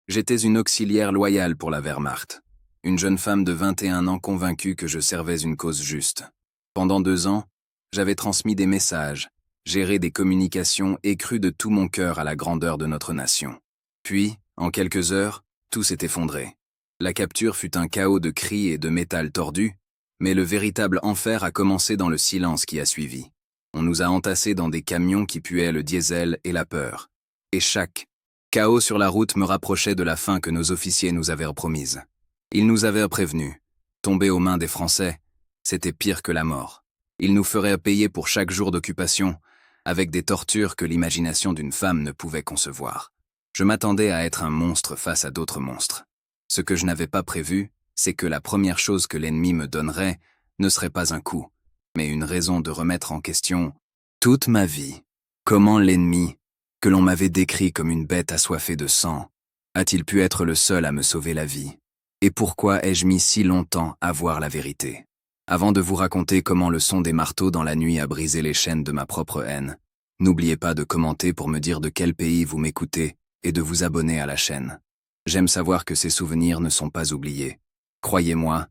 J'étais une auxiliaire loyale pour la Wehrmacht, une jeune femme de 21 ans convaincue que je servais une cause juste. Pendant 2 ans, j'avais transmis des messages, géré des communications et cru de tout mon cœur à la grandeur de notre nation. Puis, en quelques heures, tout s'est effondré. La capture fut un chaos de cris et de métal tordu, mais le véritable enfer a commencé dans le silence qui a suivi. On nous a entassés dans des camions qui puaient le diesel et la peur. Et chaque chaos sur la route me rapprochait de la fin que nos officiers nous avaient promise. Ils nous avaient prévenus. Tomber aux mains des Français, c'était pire que la mort. Ils nous feraient payer pour chaque jour d'occupation, avec des tortures que l'imagination d'une femme ne pouvait concevoir. Je m'attendais à être un monstre face à d'autres monstres. Ce que je n'avais pas prévu, c'est que la première chose que l'ennemi me donnerait ne serait pas un coup, mais une raison de remettre en question toute ma vie. Comment l'ennemi, que l'on m'avait décrit comme une bête assoiffée de sang, a-t-il pu être le seul à me sauver la vie? Et pourquoi ai-je mis si longtemps à voir la vérité? Avant de vous raconter comment le son des marteaux dans la nuit a brisé les chaînes de ma propre haine, n'oubliez pas de commenter pour me dire de quel pays vous m'écoutez et de vous abonner à la chaîne. J'aime savoir que ces souvenirs ne sont pas oubliés. Croyez-moi,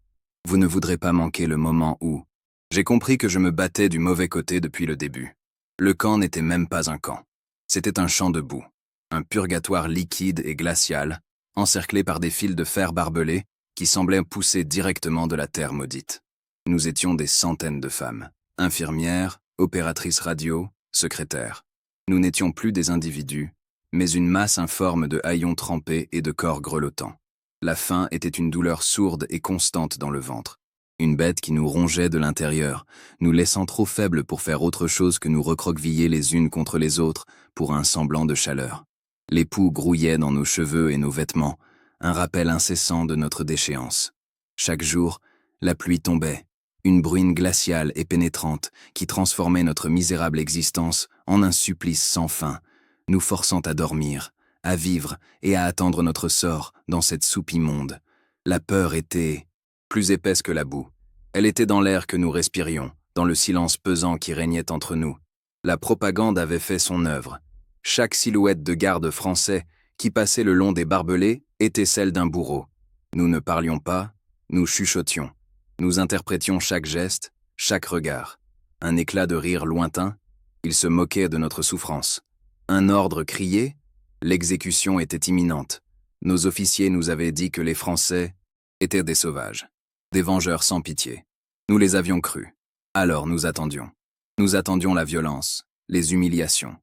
vous ne voudrez pas manquer le moment où j'ai compris que je me battais du mauvais côté depuis le début. Le camp n'était même pas un camp. C'était un champ de boue, un purgatoire liquide et glacial, encerclé par des fils de fer barbelés qui semblaient pousser directement de la terre maudite. Nous étions des centaines de femmes, infirmières, opératrices radio, secrétaires. Nous n'étions plus des individus, mais une masse informe de haillons trempés et de corps grelottants. La faim était une douleur sourde et constante dans le ventre. Une bête qui nous rongeait de l'intérieur, nous laissant trop faibles pour faire autre chose que nous recroqueviller les unes contre les autres pour un semblant de chaleur. Les poux grouillaient dans nos cheveux et nos vêtements, un rappel incessant de notre déchéance. Chaque jour, la pluie tombait, une bruine glaciale et pénétrante qui transformait notre misérable existence en un supplice sans fin, nous forçant à dormir, à vivre et à attendre notre sort dans cette soupe immonde. La peur était plus épaisse que la boue. Elle était dans l'air que nous respirions, dans le silence pesant qui régnait entre nous. La propagande avait fait son œuvre. Chaque silhouette de garde français qui passait le long des barbelés était celle d'un bourreau. Nous ne parlions pas, nous chuchotions. Nous interprétions chaque geste, chaque regard. Un éclat de rire lointain, ils se moquaient de notre souffrance. Un ordre crié, l'exécution était imminente. Nos officiers nous avaient dit que les Français étaient des sauvages, des vengeurs sans pitié. Nous les avions crus. Alors nous attendions. Nous attendions la violence, les humiliations,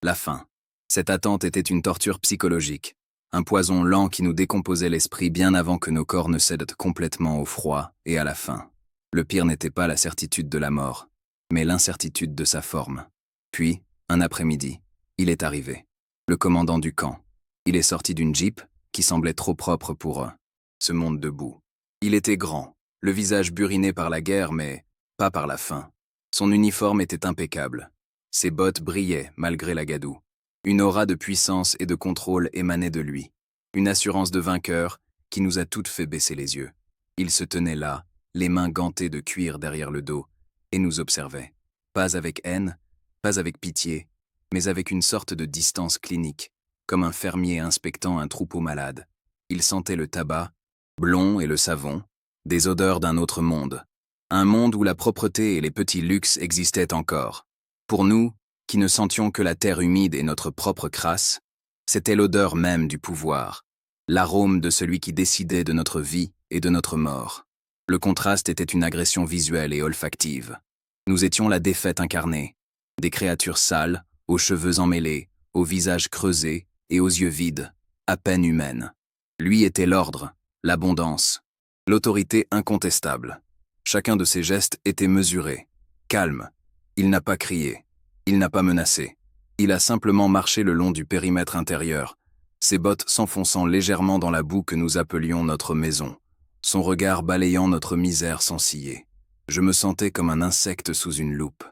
la faim. Cette attente était une torture psychologique, un poison lent qui nous décomposait l'esprit bien avant que nos corps ne cèdent complètement au froid et à la faim. Le pire n'était pas la certitude de la mort, mais l'incertitude de sa forme. Puis, un après-midi, il est arrivé. Le commandant du camp. Il est sorti d'une jeep qui semblait trop propre pour ce monde debout. Il était grand, le visage buriné par la guerre mais pas par la faim. Son uniforme était impeccable. Ses bottes brillaient malgré la gadoue. Une aura de puissance et de contrôle émanait de lui. Une assurance de vainqueur qui nous a toutes fait baisser les yeux. Il se tenait là, les mains gantées de cuir derrière le dos, et nous observait. Pas avec haine, pas avec pitié, mais avec une sorte de distance clinique, comme un fermier inspectant un troupeau malade. Il sentait le tabac, blond et le savon, des odeurs d'un autre monde. Un monde où la propreté et les petits luxes existaient encore. Pour nous, qui ne sentions que la terre humide et notre propre crasse, c'était l'odeur même du pouvoir, l'arôme de celui qui décidait de notre vie et de notre mort. Le contraste était une agression visuelle et olfactive. Nous étions la défaite incarnée, des créatures sales, aux cheveux emmêlés, au visage creusé et aux yeux vides, à peine humaines. Lui était l'ordre, l'abondance, l'autorité incontestable. Chacun de ses gestes était mesuré, calme. Il n'a pas crié, il n'a pas menacé. Il a simplement marché le long du périmètre intérieur, ses bottes s'enfonçant légèrement dans la boue que nous appelions notre maison, son regard balayant notre misère sans ciller. Je me sentais comme un insecte sous une loupe.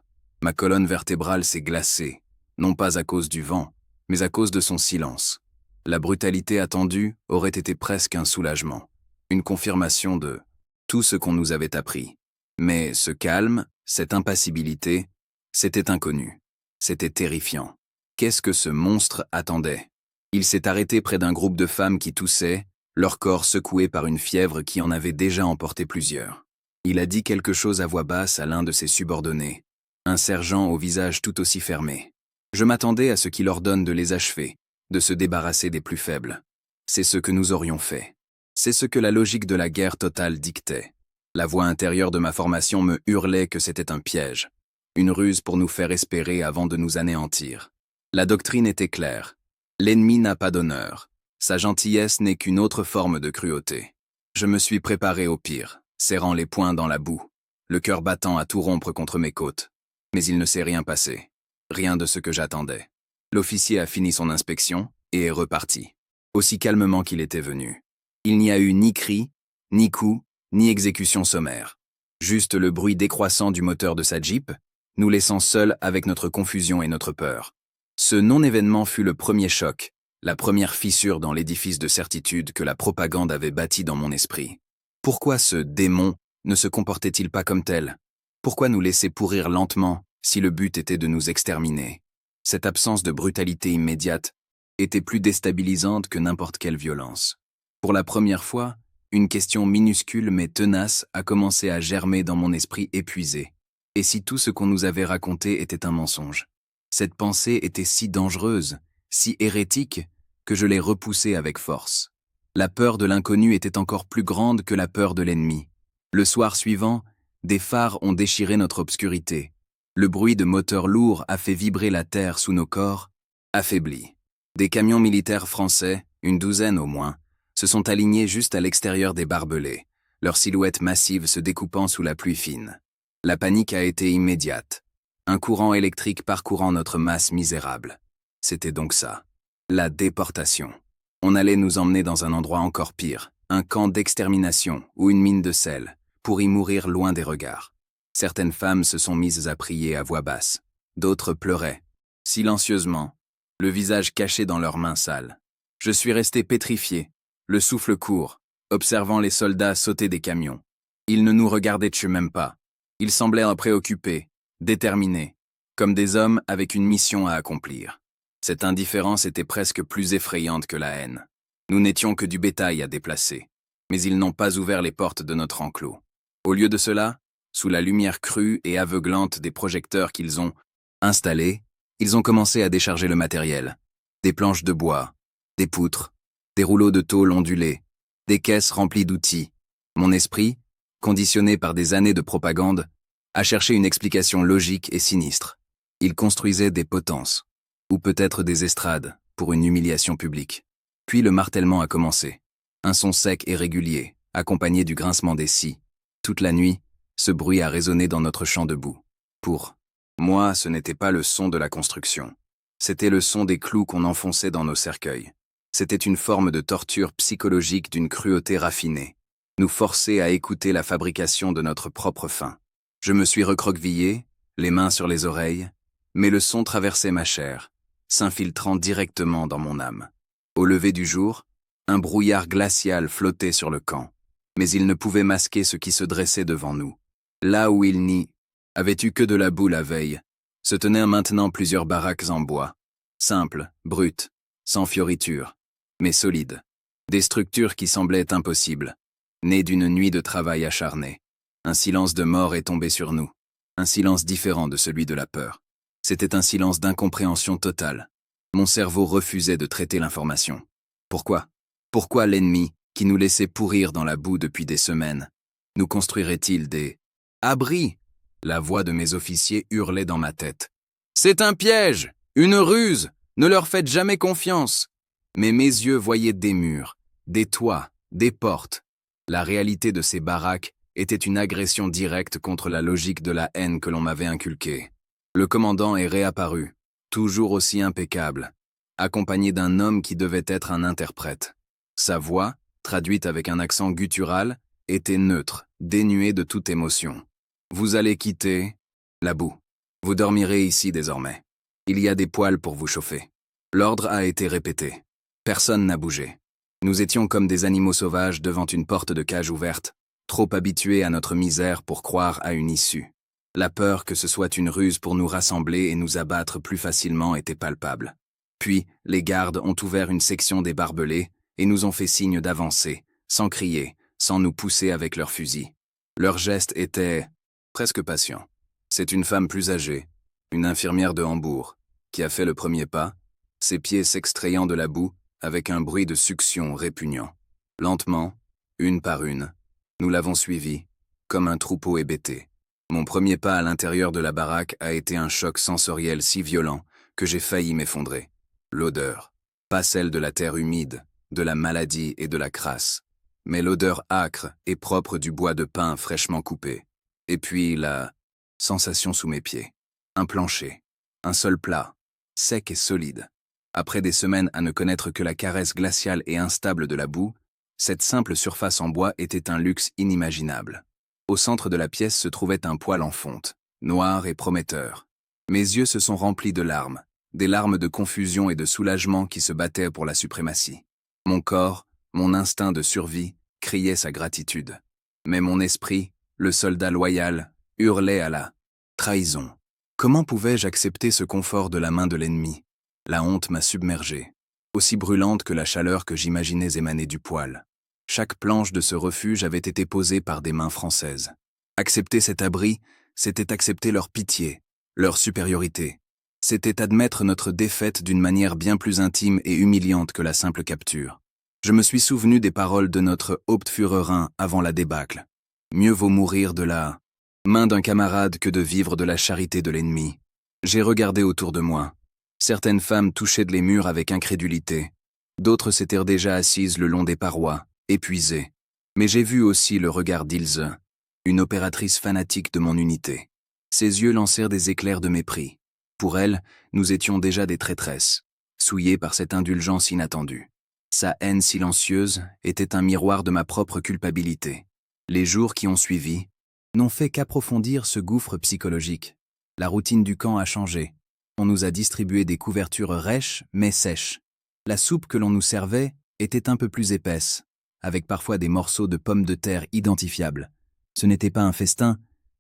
Ma colonne vertébrale s'est glacée, non pas à cause du vent, mais à cause de son silence. La brutalité attendue aurait été presque un soulagement, une confirmation de tout ce qu'on nous avait appris. Mais ce calme, cette impassibilité, c'était inconnu. C'était terrifiant. Qu'est-ce que ce monstre attendait? Il s'est arrêté près d'un groupe de femmes qui toussaient, leur corps secoué par une fièvre qui en avait déjà emporté plusieurs. Il a dit quelque chose à voix basse à l'un de ses subordonnés, un sergent au visage tout aussi fermé. Je m'attendais à ce qu'il ordonne de les achever, de se débarrasser des plus faibles. C'est ce que nous aurions fait. C'est ce que la logique de la guerre totale dictait. La voix intérieure de ma formation me hurlait que c'était un piège, une ruse pour nous faire espérer avant de nous anéantir. La doctrine était claire. L'ennemi n'a pas d'honneur. Sa gentillesse n'est qu'une autre forme de cruauté. Je me suis préparé au pire, serrant les poings dans la boue, le cœur battant à tout rompre contre mes côtes. Mais il ne s'est rien passé. Rien de ce que j'attendais. L'officier a fini son inspection et est reparti, aussi calmement qu'il était venu. Il n'y a eu ni cri, ni coup, ni exécution sommaire. Juste le bruit décroissant du moteur de sa Jeep, nous laissant seuls avec notre confusion et notre peur. Ce non-événement fut le premier choc, la première fissure dans l'édifice de certitude que la propagande avait bâti dans mon esprit. Pourquoi ce démon ne se comportait-il pas comme tel? Pourquoi nous laisser pourrir lentement si le but était de nous exterminer? Cette absence de brutalité immédiate était plus déstabilisante que n'importe quelle violence. Pour la première fois, une question minuscule mais tenace a commencé à germer dans mon esprit épuisé. Et si tout ce qu'on nous avait raconté était un mensonge? Cette pensée était si dangereuse, si hérétique, que je l'ai repoussée avec force. La peur de l'inconnu était encore plus grande que la peur de l'ennemi. Le soir suivant, des phares ont déchiré notre obscurité. Le bruit de moteurs lourds a fait vibrer la terre sous nos corps, affaiblis. Des camions militaires français, une douzaine au moins, se sont alignés juste à l'extérieur des barbelés, leurs silhouettes massives se découpant sous la pluie fine. La panique a été immédiate. Un courant électrique parcourant notre masse misérable. C'était donc ça. La déportation. On allait nous emmener dans un endroit encore pire, un camp d'extermination ou une mine de sel, pour y mourir loin des regards. Certaines femmes se sont mises à prier à voix basse. D'autres pleuraient, silencieusement, le visage caché dans leurs mains sales. Je suis resté pétrifié, le souffle court, observant les soldats sauter des camions. Ils ne nous regardaient même pas. Ils semblaient préoccupés, déterminés, comme des hommes avec une mission à accomplir. Cette indifférence était presque plus effrayante que la haine. Nous n'étions que du bétail à déplacer, mais ils n'ont pas ouvert les portes de notre enclos. Au lieu de cela, sous la lumière crue et aveuglante des projecteurs qu'ils ont installés, ils ont commencé à décharger le matériel. Des planches de bois, des poutres, des rouleaux de tôle ondulés, des caisses remplies d'outils. Mon esprit, conditionné par des années de propagande, a cherché une explication logique et sinistre. Ils construisaient des potences, ou peut-être des estrades, pour une humiliation publique. Puis le martèlement a commencé. Un son sec et régulier, accompagné du grincement des scies. Toute la nuit, ce bruit a résonné dans notre champ de boue. Pour moi, ce n'était pas le son de la construction. C'était le son des clous qu'on enfonçait dans nos cercueils. C'était une forme de torture psychologique d'une cruauté raffinée. Nous forcer à écouter la fabrication de notre propre faim. Je me suis recroquevillé, les mains sur les oreilles, mais le son traversait ma chair, s'infiltrant directement dans mon âme. Au lever du jour, un brouillard glacial flottait sur le camp, mais il ne pouvait masquer ce qui se dressait devant nous. Là où il n'y avait eu que de la boue la veille, se tenaient maintenant plusieurs baraques en bois, simples, brutes, sans fioritures, mais solides. Des structures qui semblaient impossibles, nées d'une nuit de travail acharné. Un silence de mort est tombé sur nous, un silence différent de celui de la peur. C'était un silence d'incompréhension totale. Mon cerveau refusait de traiter l'information. Pourquoi? Pourquoi l'ennemi, qui nous laissait pourrir dans la boue depuis des semaines, nous construirait-il des abris? La voix de mes officiers hurlait dans ma tête. C'est un piège, une ruse, ne leur faites jamais confiance. Mais mes yeux voyaient des murs, des toits, des portes. La réalité de ces baraques était une agression directe contre la logique de la haine que l'on m'avait inculquée. Le commandant est réapparu, toujours aussi impeccable, accompagné d'un homme qui devait être un interprète. Sa voix, traduite avec un accent guttural, était neutre, dénuée de toute émotion. Vous allez quitter la boue. Vous dormirez ici désormais. Il y a des poêles pour vous chauffer. L'ordre a été répété. Personne n'a bougé. Nous étions comme des animaux sauvages devant une porte de cage ouverte, trop habitués à notre misère pour croire à une issue. La peur que ce soit une ruse pour nous rassembler et nous abattre plus facilement était palpable. Puis, les gardes ont ouvert une section des barbelés et nous ont fait signe d'avancer, sans crier, sans nous pousser avec leurs fusils. Leur geste était presque patient. C'est une femme plus âgée, une infirmière de Hambourg, qui a fait le premier pas, ses pieds s'extrayant de la boue avec un bruit de succion répugnant. Lentement, une par une, nous l'avons suivie, comme un troupeau hébété. Mon premier pas à l'intérieur de la baraque a été un choc sensoriel si violent que j'ai failli m'effondrer. L'odeur, pas celle de la terre humide, de la maladie et de la crasse, mais l'odeur âcre et propre du bois de pin fraîchement coupé. Et puis la sensation sous mes pieds. Un plancher, un sol plat, sec et solide. Après des semaines à ne connaître que la caresse glaciale et instable de la boue, cette simple surface en bois était un luxe inimaginable. Au centre de la pièce se trouvait un poêle en fonte, noir et prometteur. Mes yeux se sont remplis de larmes, des larmes de confusion et de soulagement qui se battaient pour la suprématie. Mon corps, mon instinct de survie, criait sa gratitude. Mais mon esprit, le soldat loyal, hurlait à la trahison. Comment pouvais-je accepter ce confort de la main de l'ennemi? La honte m'a submergé, aussi brûlante que la chaleur que j'imaginais émaner du poêle. Chaque planche de ce refuge avait été posée par des mains françaises. Accepter cet abri, c'était accepter leur pitié, leur supériorité. C'était admettre notre défaite d'une manière bien plus intime et humiliante que la simple capture. Je me suis souvenu des paroles de notre Hauptführerin avant la débâcle. Mieux vaut mourir de la main d'un camarade que de vivre de la charité de l'ennemi. J'ai regardé autour de moi. Certaines femmes touchaient les murs avec incrédulité. D'autres s'étaient déjà assises le long des parois, épuisées. Mais j'ai vu aussi le regard d'Ilse, une opératrice fanatique de mon unité. Ses yeux lancèrent des éclairs de mépris. Pour elle, nous étions déjà des traîtresses, souillées par cette indulgence inattendue. Sa haine silencieuse était un miroir de ma propre culpabilité. Les jours qui ont suivi n'ont fait qu'approfondir ce gouffre psychologique. La routine du camp a changé. On nous a distribué des couvertures rêches mais sèches. La soupe que l'on nous servait était un peu plus épaisse, avec parfois des morceaux de pommes de terre identifiables. Ce n'était pas un festin,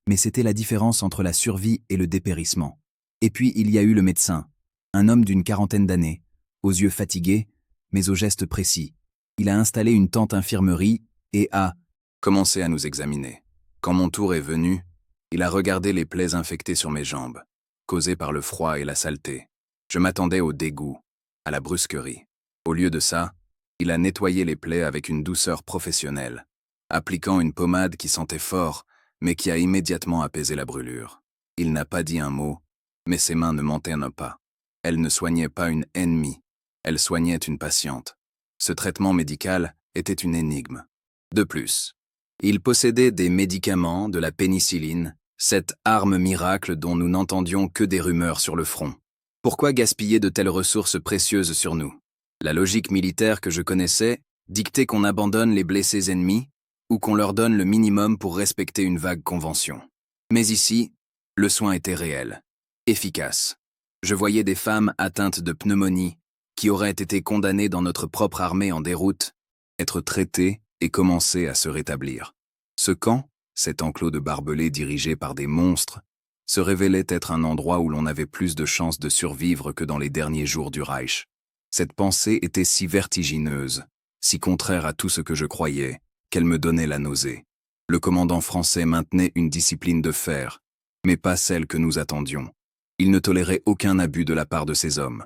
mais c'était la différence entre la survie et le dépérissement. Et puis il y a eu le médecin, un homme d'une quarantaine d'années, aux yeux fatigués, mais aux gestes précis. Il a installé une tente infirmerie et a commencé à nous examiner. Quand mon tour est venu, il a regardé les plaies infectées sur mes jambes, causées par le froid et la saleté. Je m'attendais au dégoût, à la brusquerie. Au lieu de ça, il a nettoyé les plaies avec une douceur professionnelle, appliquant une pommade qui sentait fort, mais qui a immédiatement apaisé la brûlure. Il n'a pas dit un mot, mais ses mains ne mentaient pas. Elles ne soignaient pas une ennemie, elles soignaient une patiente. Ce traitement médical était une énigme. De plus, il possédait des médicaments, de la pénicilline, cette arme miracle dont nous n'entendions que des rumeurs sur le front. Pourquoi gaspiller de telles ressources précieuses sur nous? La logique militaire que je connaissais dictait qu'on abandonne les blessés ennemis ou qu'on leur donne le minimum pour respecter une vague convention. Mais ici, le soin était réel, efficace. Je voyais des femmes atteintes de pneumonie, qui auraient été condamnées dans notre propre armée en déroute, être traitées et commencer à se rétablir. Ce camp, cet enclos de barbelés dirigé par des monstres, se révélait être un endroit où l'on avait plus de chances de survivre que dans les derniers jours du Reich. Cette pensée était si vertigineuse, si contraire à tout ce que je croyais, qu'elle me donnait la nausée. Le commandant français maintenait une discipline de fer, mais pas celle que nous attendions. Il ne tolérait aucun abus de la part de ses hommes.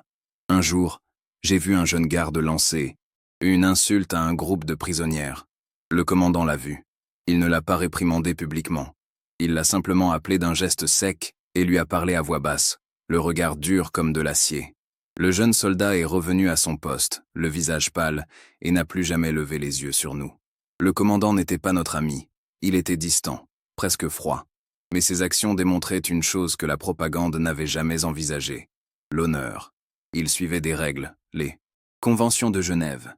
Un jour, j'ai vu un jeune garde lancer une insulte à un groupe de prisonnières. Le commandant l'a vu. Il ne l'a pas réprimandé publiquement. Il l'a simplement appelé d'un geste sec et lui a parlé à voix basse, le regard dur comme de l'acier. Le jeune soldat est revenu à son poste, le visage pâle, et n'a plus jamais levé les yeux sur nous. Le commandant n'était pas notre ami. Il était distant, presque froid. Mais ses actions démontraient une chose que la propagande n'avait jamais envisagée: l'honneur. Il suivait des règles, les conventions de Genève,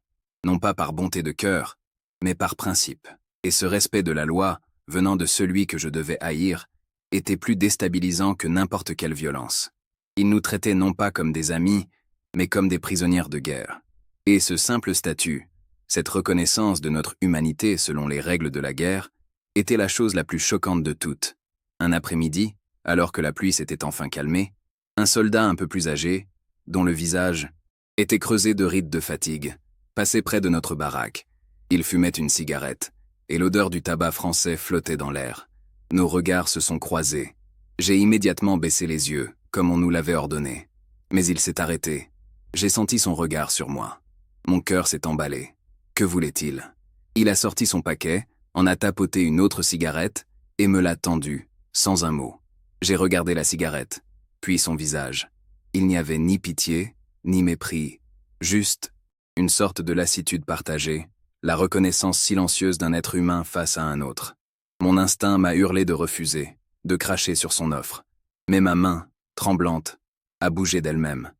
non pas par bonté de cœur, mais par principe. Et ce respect de la loi, venant de celui que je devais haïr, était plus déstabilisant que n'importe quelle violence. Il nous traitait non pas comme des amis, mais comme des prisonnières de guerre. Et ce simple statut, cette reconnaissance de notre humanité selon les règles de la guerre, était la chose la plus choquante de toutes. Un après-midi, alors que la pluie s'était enfin calmée, un soldat un peu plus âgé, dont le visage était creusé de rides de fatigue, passait près de notre baraque. Il fumait une cigarette, et l'odeur du tabac français flottait dans l'air. Nos regards se sont croisés. J'ai immédiatement baissé les yeux, comme on nous l'avait ordonné. Mais il s'est arrêté. J'ai senti son regard sur moi. Mon cœur s'est emballé. Que voulait-il? Il a sorti son paquet, en a tapoté une autre cigarette, et me l'a tendue, sans un mot. J'ai regardé la cigarette, puis son visage. Il n'y avait ni pitié, ni mépris, juste une sorte de lassitude partagée, la reconnaissance silencieuse d'un être humain face à un autre. Mon instinct m'a hurlé de refuser, de cracher sur son offre. Mais ma main, tremblante, a bougé d'elle-même.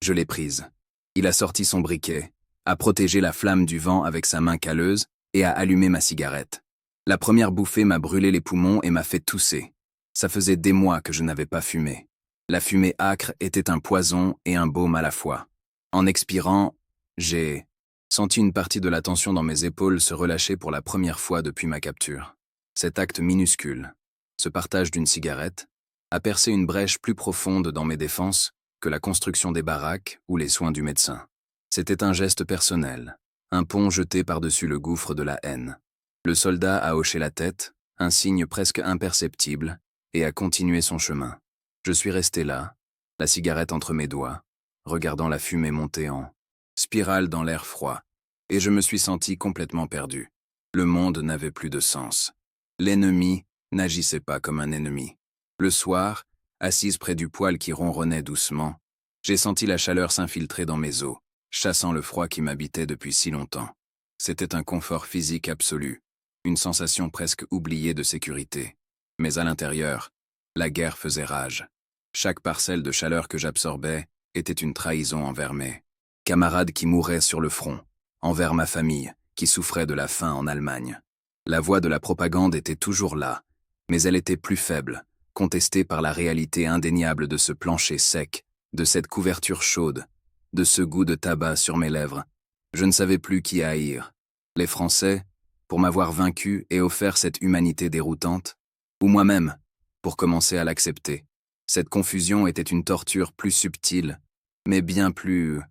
Je l'ai prise. Il a sorti son briquet, a protégé la flamme du vent avec sa main calleuse et a allumé ma cigarette. La première bouffée m'a brûlé les poumons et m'a fait tousser. Ça faisait des mois que je n'avais pas fumé. La fumée âcre était un poison et un baume à la fois. En expirant, j'ai senti une partie de la tension dans mes épaules se relâcher pour la première fois depuis ma capture. Cet acte minuscule, ce partage d'une cigarette, a percé une brèche plus profonde dans mes défenses que la construction des baraques ou les soins du médecin. C'était un geste personnel, un pont jeté par-dessus le gouffre de la haine. Le soldat a hoché la tête, un signe presque imperceptible, et a continué son chemin. Je suis resté là, la cigarette entre mes doigts, regardant la fumée monter en spirale dans l'air froid, et je me suis senti complètement perdu. Le monde n'avait plus de sens. L'ennemi n'agissait pas comme un ennemi. Le soir, assise près du poêle qui ronronnait doucement, j'ai senti la chaleur s'infiltrer dans mes os, chassant le froid qui m'habitait depuis si longtemps. C'était un confort physique absolu, une sensation presque oubliée de sécurité. Mais à l'intérieur, la guerre faisait rage. Chaque parcelle de chaleur que j'absorbais était une trahison envers mes camarades qui mouraient sur le front, envers ma famille, qui souffrait de la faim en Allemagne. La voix de la propagande était toujours là, mais elle était plus faible, contestée par la réalité indéniable de ce plancher sec, de cette couverture chaude, de ce goût de tabac sur mes lèvres. Je ne savais plus qui haïr. Les Français, pour m'avoir vaincu et offert cette humanité déroutante, ou moi-même, pour commencer à l'accepter. Cette confusion était une torture plus subtile, mais bien plus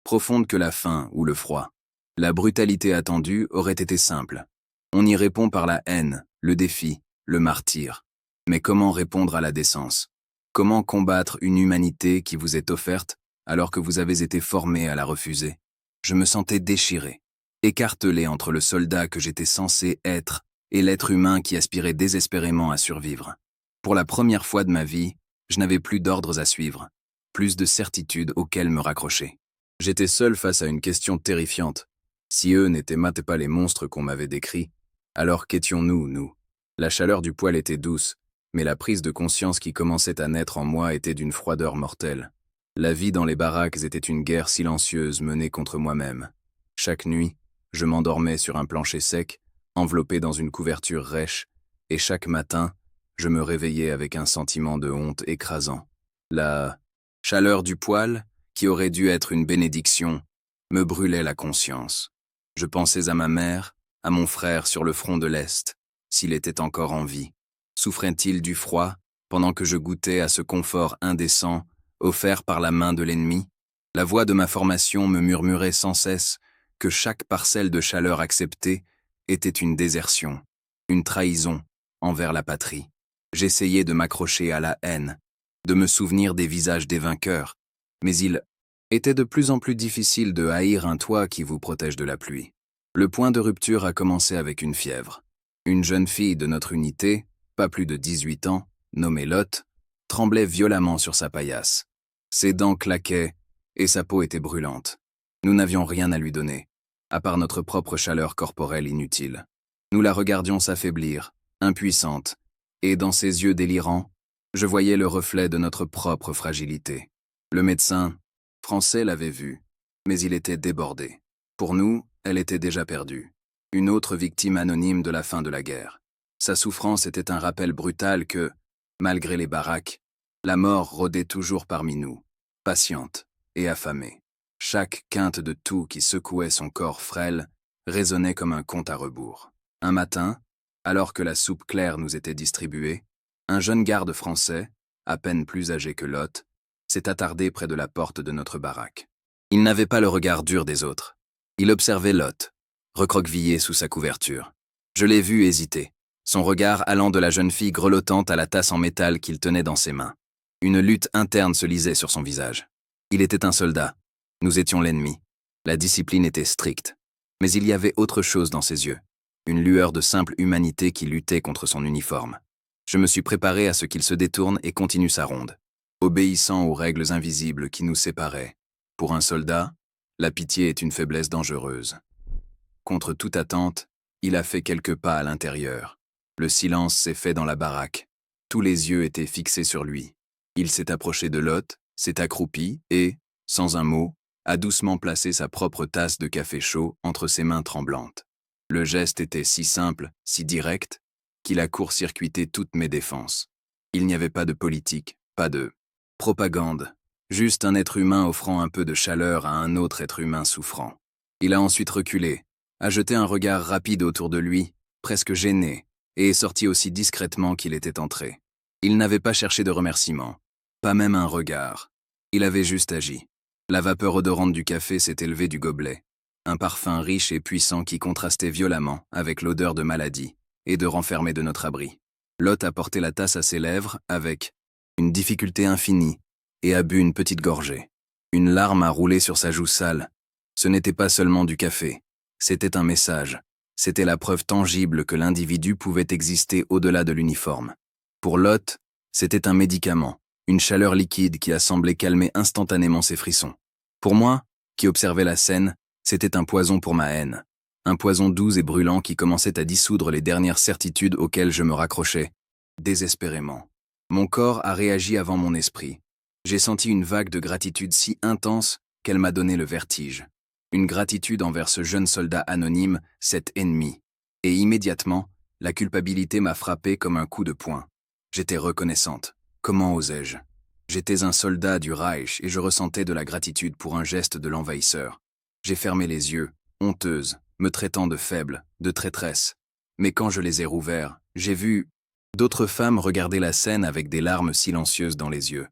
profonde que la faim ou le froid. La brutalité attendue aurait été simple. On y répond par la haine, le défi, le martyre. Mais comment répondre à la décence? Comment combattre une humanité qui vous est offerte alors que vous avez été formé à la refuser? Je me sentais déchiré, écartelé entre le soldat que j'étais censé être et l'être humain qui aspirait désespérément à survivre. Pour la première fois de ma vie, je n'avais plus d'ordres à suivre, plus de certitudes auxquelles me raccrocher. J'étais seul face à une question terrifiante. Si eux n'étaient pas les monstres qu'on m'avait décrits, alors qu'étions-nous, nous? La chaleur du poêle était douce, mais la prise de conscience qui commençait à naître en moi était d'une froideur mortelle. La vie dans les baraques était une guerre silencieuse menée contre moi-même. Chaque nuit, je m'endormais sur un plancher sec, enveloppé dans une couverture rêche, et chaque matin, je me réveillais avec un sentiment de honte écrasant. La chaleur du poêle, qui aurait dû être une bénédiction, me brûlait la conscience. Je pensais à ma mère, à mon frère sur le front de l'Est, s'il était encore en vie. Souffrait-il du froid, pendant que je goûtais à ce confort indécent, offert par la main de l'ennemi? La voix de ma formation me murmurait sans cesse que chaque parcelle de chaleur acceptée était une désertion, une trahison envers la patrie. J'essayais de m'accrocher à la haine, de me souvenir des visages des vainqueurs, mais il était de plus en plus difficile de haïr un toit qui vous protège de la pluie. Le point de rupture a commencé avec une fièvre. Une jeune fille de notre unité, pas plus de 18 ans, nommée Lotte, tremblait violemment sur sa paillasse. Ses dents claquaient et sa peau était brûlante. Nous n'avions rien à lui donner, à part notre propre chaleur corporelle inutile. Nous la regardions s'affaiblir, impuissante, et dans ses yeux délirants, je voyais le reflet de notre propre fragilité. Le médecin français l'avait vue, mais il était débordé. Pour nous, elle était déjà perdue. Une autre victime anonyme de la fin de la guerre. Sa souffrance était un rappel brutal que, malgré les baraques, la mort rôdait toujours parmi nous, patiente et affamée. Chaque quinte de toux qui secouait son corps frêle résonnait comme un compte à rebours. Un matin, alors que la soupe claire nous était distribuée, un jeune garde français, à peine plus âgé que Lotte, s'est attardé près de la porte de notre baraque. Il n'avait pas le regard dur des autres. Il observait Lot, recroquevillé sous sa couverture. Je l'ai vu hésiter, son regard allant de la jeune fille grelottante à la tasse en métal qu'il tenait dans ses mains. Une lutte interne se lisait sur son visage. Il était un soldat. Nous étions l'ennemi. La discipline était stricte. Mais il y avait autre chose dans ses yeux. Une lueur de simple humanité qui luttait contre son uniforme. Je me suis préparé à ce qu'il se détourne et continue sa ronde, obéissant aux règles invisibles qui nous séparaient. Pour un soldat, la pitié est une faiblesse dangereuse. Contre toute attente, il a fait quelques pas à l'intérieur. Le silence s'est fait dans la baraque. Tous les yeux étaient fixés sur lui. Il s'est approché de Lot, s'est accroupi et, sans un mot, a doucement placé sa propre tasse de café chaud entre ses mains tremblantes. Le geste était si simple, si direct, qu'il a court-circuité toutes mes défenses. Il n'y avait pas de politique, pas de propagande, juste un être humain offrant un peu de chaleur à un autre être humain souffrant. Il a ensuite reculé, a jeté un regard rapide autour de lui, presque gêné, et est sorti aussi discrètement qu'il était entré. Il n'avait pas cherché de remerciement, pas même un regard. Il avait juste agi. La vapeur odorante du café s'est élevée du gobelet, un parfum riche et puissant qui contrastait violemment avec l'odeur de maladie et de renfermé de notre abri. Lot a porté la tasse à ses lèvres avec une difficulté infinie et a bu une petite gorgée. Une larme a roulé sur sa joue sale. Ce n'était pas seulement du café, c'était un message. C'était la preuve tangible que l'individu pouvait exister au-delà de l'uniforme. Pour Lot, c'était un médicament, une chaleur liquide qui a semblé calmer instantanément ses frissons. Pour moi, qui observais la scène, c'était un poison pour ma haine. Un poison doux et brûlant qui commençait à dissoudre les dernières certitudes auxquelles je me raccrochais, désespérément. Mon corps a réagi avant mon esprit. J'ai senti une vague de gratitude si intense qu'elle m'a donné le vertige. Une gratitude envers ce jeune soldat anonyme, cet ennemi. Et immédiatement, la culpabilité m'a frappé comme un coup de poing. J'étais reconnaissante. Comment osais-je? J'étais un soldat du Reich et je ressentais de la gratitude pour un geste de l'envahisseur. J'ai fermé les yeux, honteuse, me traitant de faible, de traîtresse. Mais quand je les ai rouverts, j'ai vu d'autres femmes regarder la scène avec des larmes silencieuses dans les yeux.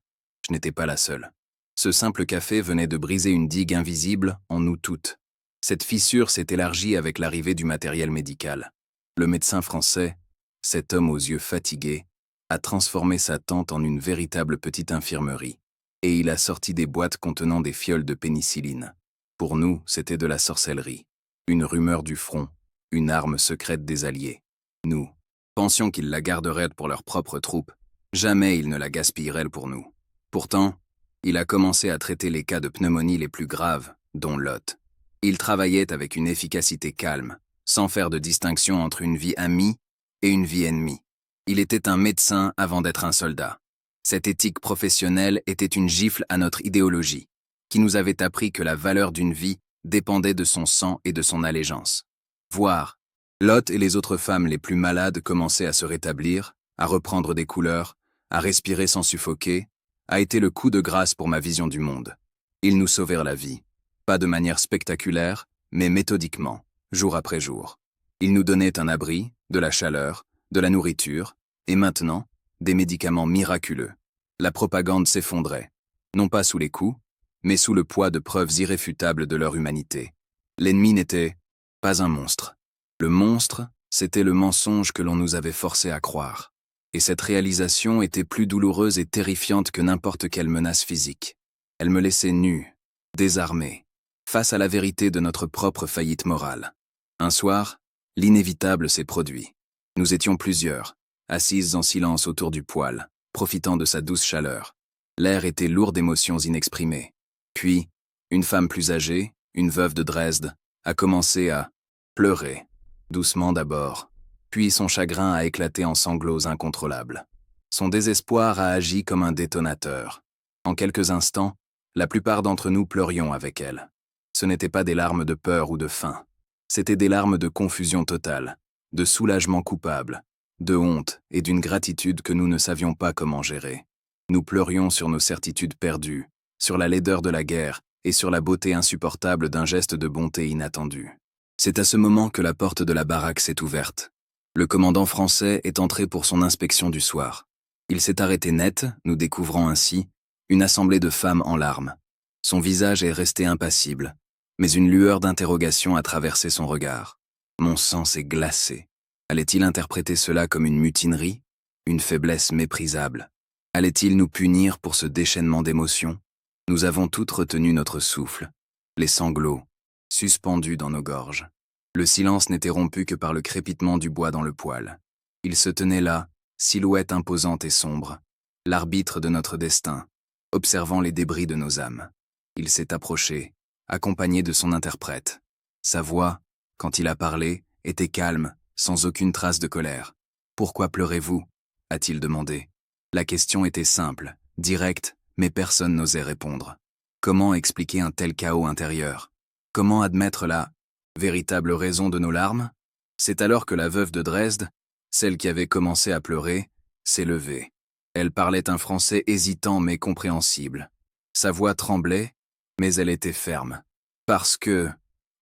Je n'étais pas la seule. Ce simple café venait de briser une digue invisible en nous toutes. Cette fissure s'est élargie avec l'arrivée du matériel médical. Le médecin français, cet homme aux yeux fatigués, a transformé sa tente en une véritable petite infirmerie. Et il a sorti des boîtes contenant des fioles de pénicilline. Pour nous, c'était de la sorcellerie. Une rumeur du front, une arme secrète des Alliés. Nous pensions qu'ils la garderaient pour leurs propres troupes. Jamais ils ne la gaspilleraient pour nous. Pourtant, il a commencé à traiter les cas de pneumonie les plus graves, dont Lot. Il travaillait avec une efficacité calme, sans faire de distinction entre une vie amie et une vie ennemie. Il était un médecin avant d'être un soldat. Cette éthique professionnelle était une gifle à notre idéologie, qui nous avait appris que la valeur d'une vie dépendait de son sang et de son allégeance. Voir Lot et les autres femmes les plus malades commençaient à se rétablir, à reprendre des couleurs, à respirer sans suffoquer, a été le coup de grâce pour ma vision du monde. Ils nous sauvèrent la vie, pas de manière spectaculaire, mais méthodiquement, jour après jour. Ils nous donnaient un abri, de la chaleur, de la nourriture, et maintenant, des médicaments miraculeux. La propagande s'effondrait, non pas sous les coups, mais sous le poids de preuves irréfutables de leur humanité. L'ennemi n'était pas un monstre. Le monstre, c'était le mensonge que l'on nous avait forcé à croire. Et cette réalisation était plus douloureuse et terrifiante que n'importe quelle menace physique. Elle me laissait nu, désarmé, face à la vérité de notre propre faillite morale. Un soir, l'inévitable s'est produit. Nous étions plusieurs, assises en silence autour du poêle, profitant de sa douce chaleur. L'air était lourd d'émotions inexprimées. Puis, une femme plus âgée, une veuve de Dresde, a commencé à pleurer, doucement d'abord, puis son chagrin a éclaté en sanglots incontrôlables. Son désespoir a agi comme un détonateur. En quelques instants, la plupart d'entre nous pleurions avec elle. Ce n'étaient pas des larmes de peur ou de faim. C'étaient des larmes de confusion totale, de soulagement coupable, de honte et d'une gratitude que nous ne savions pas comment gérer. Nous pleurions sur nos certitudes perdues, sur la laideur de la guerre et sur la beauté insupportable d'un geste de bonté inattendu. C'est à ce moment que la porte de la baraque s'est ouverte. Le commandant français est entré pour son inspection du soir. Il s'est arrêté net, nous découvrant ainsi une assemblée de femmes en larmes. Son visage est resté impassible, mais une lueur d'interrogation a traversé son regard. Mon sang s'est glacé. Allait-il interpréter cela comme une mutinerie, une faiblesse méprisable? Allait-il nous punir pour ce déchaînement d'émotions? Nous avons toutes retenu notre souffle, les sanglots, suspendus dans nos gorges. Le silence n'était rompu que par le crépitement du bois dans le poêle. Il se tenait là, silhouette imposante et sombre, l'arbitre de notre destin, observant les débris de nos âmes. Il s'est approché, accompagné de son interprète. Sa voix, quand il a parlé, était calme, sans aucune trace de colère. « Pourquoi pleurez-vous » a-t-il demandé. La question était simple, directe, mais personne n'osait répondre. Comment expliquer un tel chaos intérieur? Comment admettre la véritable raison de nos larmes? C'est alors que la veuve de Dresde, celle qui avait commencé à pleurer, s'est levée. Elle parlait un français hésitant mais compréhensible. Sa voix tremblait, mais elle était ferme. « Parce que,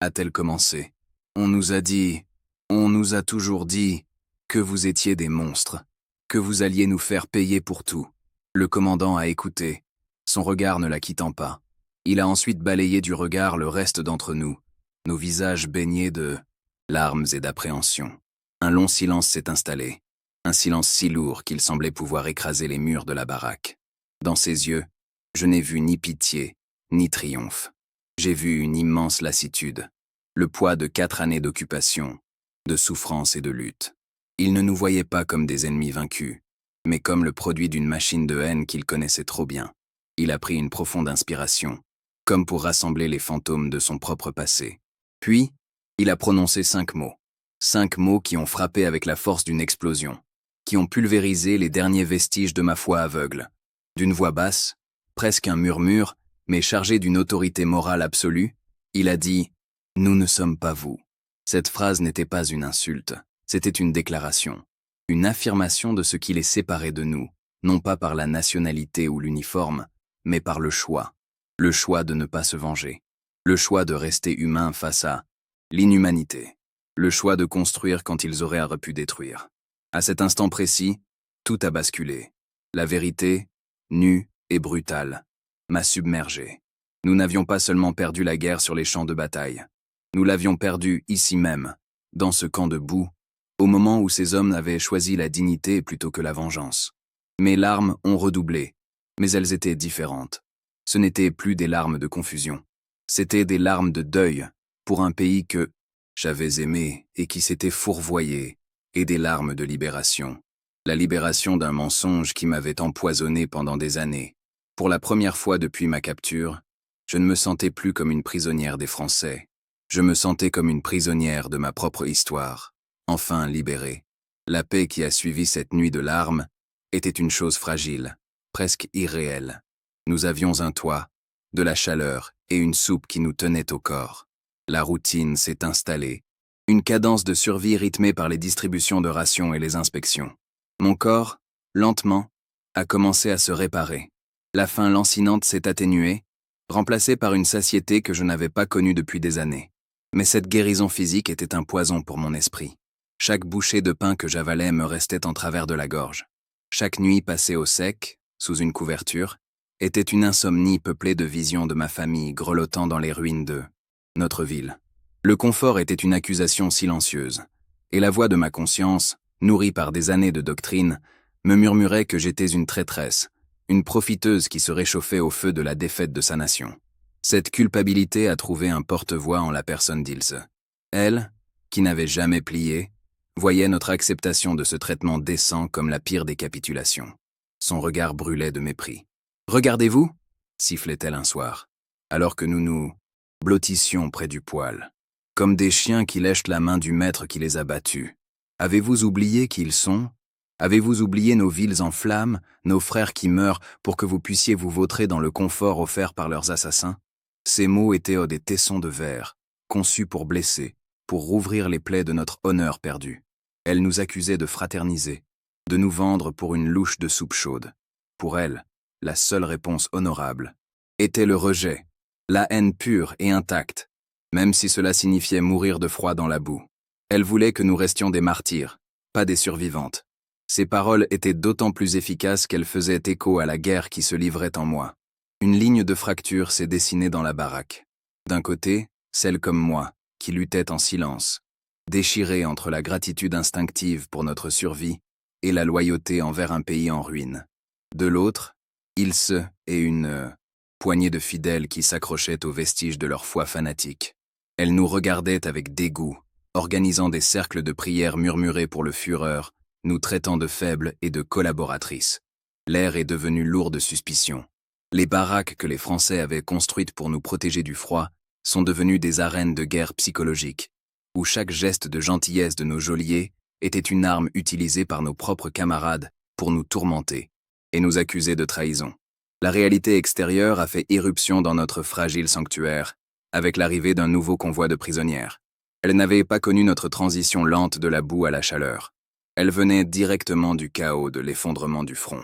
a-t-elle commencé, on nous a toujours dit que vous étiez des monstres, que vous alliez nous faire payer pour tout. » Le commandant a écouté, son regard ne la quittant pas. Il a ensuite balayé du regard le reste d'entre nous, nos visages baignés de larmes et d'appréhension. Un long silence s'est installé, un silence si lourd qu'il semblait pouvoir écraser les murs de la baraque. Dans ses yeux, je n'ai vu ni pitié, ni triomphe. J'ai vu une immense lassitude, le poids de 4 années d'occupation, de souffrance et de lutte. Il ne nous voyait pas comme des ennemis vaincus, mais comme le produit d'une machine de haine qu'il connaissait trop bien. Il a pris une profonde inspiration, comme pour rassembler les fantômes de son propre passé. Puis, il a prononcé 5 mots. 5 mots qui ont frappé avec la force d'une explosion, qui ont pulvérisé les derniers vestiges de ma foi aveugle. D'une voix basse, presque un murmure, mais chargé d'une autorité morale absolue, il a dit « Nous ne sommes pas vous ». Cette phrase n'était pas une insulte, c'était une déclaration, une affirmation de ce qui les séparait de nous, non pas par la nationalité ou l'uniforme, mais par le choix de ne pas se venger, le choix de rester humain face à l'inhumanité, le choix de construire quand ils auraient pu détruire. À cet instant précis, tout a basculé. La vérité, nue et brutale, m'a submergé. Nous n'avions pas seulement perdu la guerre sur les champs de bataille. Nous l'avions perdue ici même, dans ce camp de boue, au moment où ces hommes avaient choisi la dignité plutôt que la vengeance. Mes larmes ont redoublé, mais elles étaient différentes. Ce n'étaient plus des larmes de confusion. C'étaient des larmes de deuil pour un pays que j'avais aimé et qui s'était fourvoyé, et des larmes de libération. La libération d'un mensonge qui m'avait empoisonné pendant des années. Pour la première fois depuis ma capture, je ne me sentais plus comme une prisonnière des Français. Je me sentais comme une prisonnière de ma propre histoire, enfin libérée. La paix qui a suivi cette nuit de larmes était une chose fragile, presque irréelle. Nous avions un toit, de la chaleur et une soupe qui nous tenait au corps. La routine s'est installée, une cadence de survie rythmée par les distributions de rations et les inspections. Mon corps, lentement, a commencé à se réparer. La faim lancinante s'est atténuée, remplacée par une satiété que je n'avais pas connue depuis des années. Mais cette guérison physique était un poison pour mon esprit. Chaque bouchée de pain que j'avalais me restait en travers de la gorge. Chaque nuit passée au sec, sous une couverture, était une insomnie peuplée de visions de ma famille grelottant dans les ruines de notre ville. Le confort était une accusation silencieuse, et la voix de ma conscience, nourrie par des années de doctrine, me murmurait que j'étais une traîtresse, une profiteuse qui se réchauffait au feu de la défaite de sa nation. Cette culpabilité a trouvé un porte-voix en la personne d'Ilse. Elle, qui n'avait jamais plié, voyait notre acceptation de ce traitement décent comme la pire des capitulations. Son regard brûlait de mépris. « Regardez-vous » sifflait-elle un soir, alors que nous nous blottissions près du poêle, comme des chiens qui lèchent la main du maître qui les a battus. Avez-vous oublié qui ils sont? Avez-vous oublié nos villes en flammes, nos frères qui meurent pour que vous puissiez vous vautrer dans le confort offert par leurs assassins? Ces mots étaient des tessons de verre, conçus pour blesser, pour rouvrir les plaies de notre honneur perdu. Elle nous accusait de fraterniser, de nous vendre pour une louche de soupe chaude. Pour elle, la seule réponse honorable était le rejet, la haine pure et intacte, même si cela signifiait mourir de froid dans la boue. Elle voulait que nous restions des martyrs, pas des survivantes. Ces paroles étaient d'autant plus efficaces qu'elles faisaient écho à la guerre qui se livrait en moi. Une ligne de fracture s'est dessinée dans la baraque. D'un côté, celle comme moi, qui luttait en silence, déchirée entre la gratitude instinctive pour notre survie et la loyauté envers un pays en ruine. De l'autre, Ilse et une poignée de fidèles qui s'accrochaient aux vestiges de leur foi fanatique. Elles nous regardaient avec dégoût, organisant des cercles de prières murmurés pour le Führer, nous traitant de faibles et de collaboratrices. L'air est devenu lourd de suspicion. Les baraques que les Français avaient construites pour nous protéger du froid sont devenues des arènes de guerre psychologique, où chaque geste de gentillesse de nos geôliers était une arme utilisée par nos propres camarades pour nous tourmenter et nous accuser de trahison. La réalité extérieure a fait irruption dans notre fragile sanctuaire, avec l'arrivée d'un nouveau convoi de prisonnières. Elles n'avaient pas connu notre transition lente de la boue à la chaleur. Elles venaient directement du chaos de l'effondrement du front.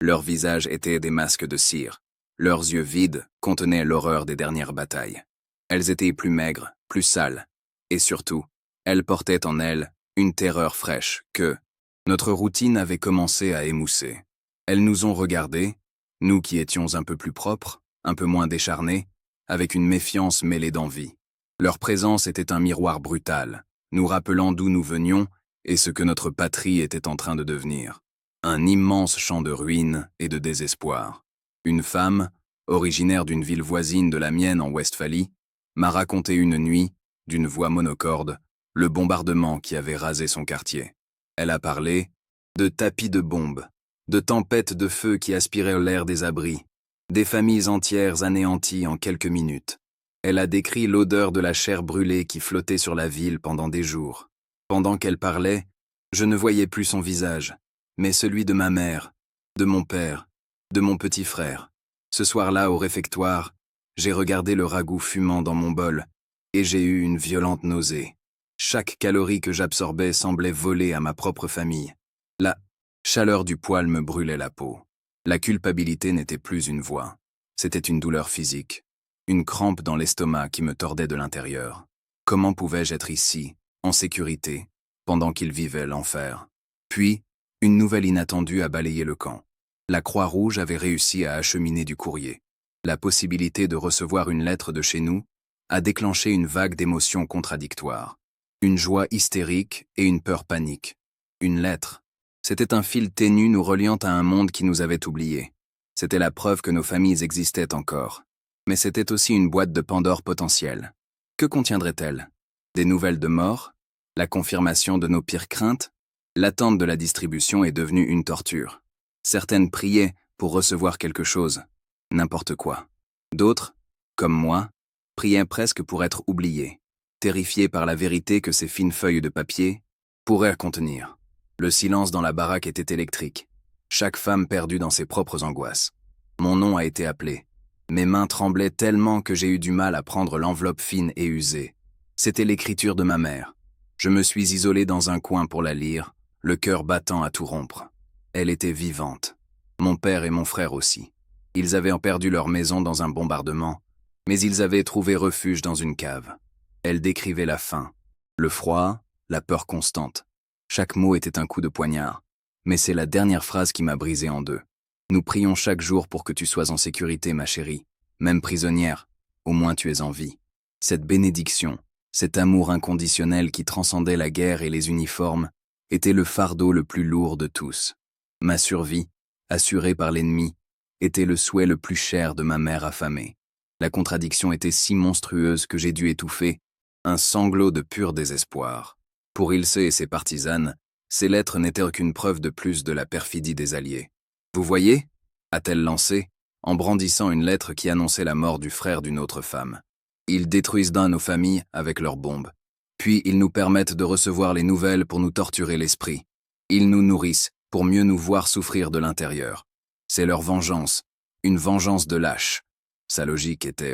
Leurs visages étaient des masques de cire. Leurs yeux vides contenaient l'horreur des dernières batailles. Elles étaient plus maigres, plus sales. Et surtout, elles portaient en elles une terreur fraîche que notre routine avait commencé à émousser. Elles nous ont regardés, nous qui étions un peu plus propres, un peu moins décharnés, avec une méfiance mêlée d'envie. Leur présence était un miroir brutal, nous rappelant d'où nous venions et ce que notre patrie était en train de devenir. Un immense champ de ruines et de désespoir. Une femme, originaire d'une ville voisine de la mienne en Westphalie, m'a raconté une nuit, d'une voix monocorde, le bombardement qui avait rasé son quartier. Elle a parlé de tapis de bombes, de tempêtes de feu qui aspiraient l'air des abris, des familles entières anéanties en quelques minutes. Elle a décrit l'odeur de la chair brûlée qui flottait sur la ville pendant des jours. Pendant qu'elle parlait, je ne voyais plus son visage, mais celui de ma mère, de mon père, de mon petit frère. Ce soir-là, au réfectoire, j'ai regardé le ragoût fumant dans mon bol, et j'ai eu une violente nausée. Chaque calorie que j'absorbais semblait voler à ma propre famille. La chaleur du poêle me brûlait la peau. La culpabilité n'était plus une voix. C'était une douleur physique. Une crampe dans l'estomac qui me tordait de l'intérieur. Comment pouvais-je être ici, en sécurité, pendant qu'ils vivaient l'enfer? Puis, une nouvelle inattendue a balayé le camp. La Croix-Rouge avait réussi à acheminer du courrier. La possibilité de recevoir une lettre de chez nous a déclenché une vague d'émotions contradictoires. Une joie hystérique et une peur panique. Une lettre. C'était un fil ténu nous reliant à un monde qui nous avait oubliés. C'était la preuve que nos familles existaient encore. Mais c'était aussi une boîte de Pandore potentielle. Que contiendrait-elle? Des nouvelles de mort? La confirmation de nos pires craintes? L'attente de la distribution est devenue une torture. Certaines priaient pour recevoir quelque chose, n'importe quoi. D'autres, comme moi, priaient presque pour être oubliées, terrifiées par la vérité que ces fines feuilles de papier pourraient contenir. Le silence dans la baraque était électrique, chaque femme perdue dans ses propres angoisses. Mon nom a été appelé. Mes mains tremblaient tellement que j'ai eu du mal à prendre l'enveloppe fine et usée. C'était l'écriture de ma mère. Je me suis isolé dans un coin pour la lire, le cœur battant à tout rompre. Elle était vivante. Mon père et mon frère aussi. Ils avaient perdu leur maison dans un bombardement, mais ils avaient trouvé refuge dans une cave. Elle décrivait la faim, le froid, la peur constante. Chaque mot était un coup de poignard, mais c'est la dernière phrase qui m'a brisé en deux. Nous prions chaque jour pour que tu sois en sécurité, ma chérie, même prisonnière, au moins tu es en vie. Cette bénédiction, cet amour inconditionnel qui transcendait la guerre et les uniformes, était le fardeau le plus lourd de tous. Ma survie, assurée par l'ennemi, était le souhait le plus cher de ma mère affamée. La contradiction était si monstrueuse que j'ai dû étouffer un sanglot de pur désespoir. Pour Ilse et ses partisanes, ces lettres n'étaient qu'une preuve de plus de la perfidie des Alliés. « Vous voyez » a-t-elle lancé, en brandissant une lettre qui annonçait la mort du frère d'une autre femme. « Ils détruisent nos familles avec leurs bombes. Puis ils nous permettent de recevoir les nouvelles pour nous torturer l'esprit. Ils nous nourrissent pour mieux nous voir souffrir de l'intérieur. C'est leur vengeance, une vengeance de lâche. » Sa logique était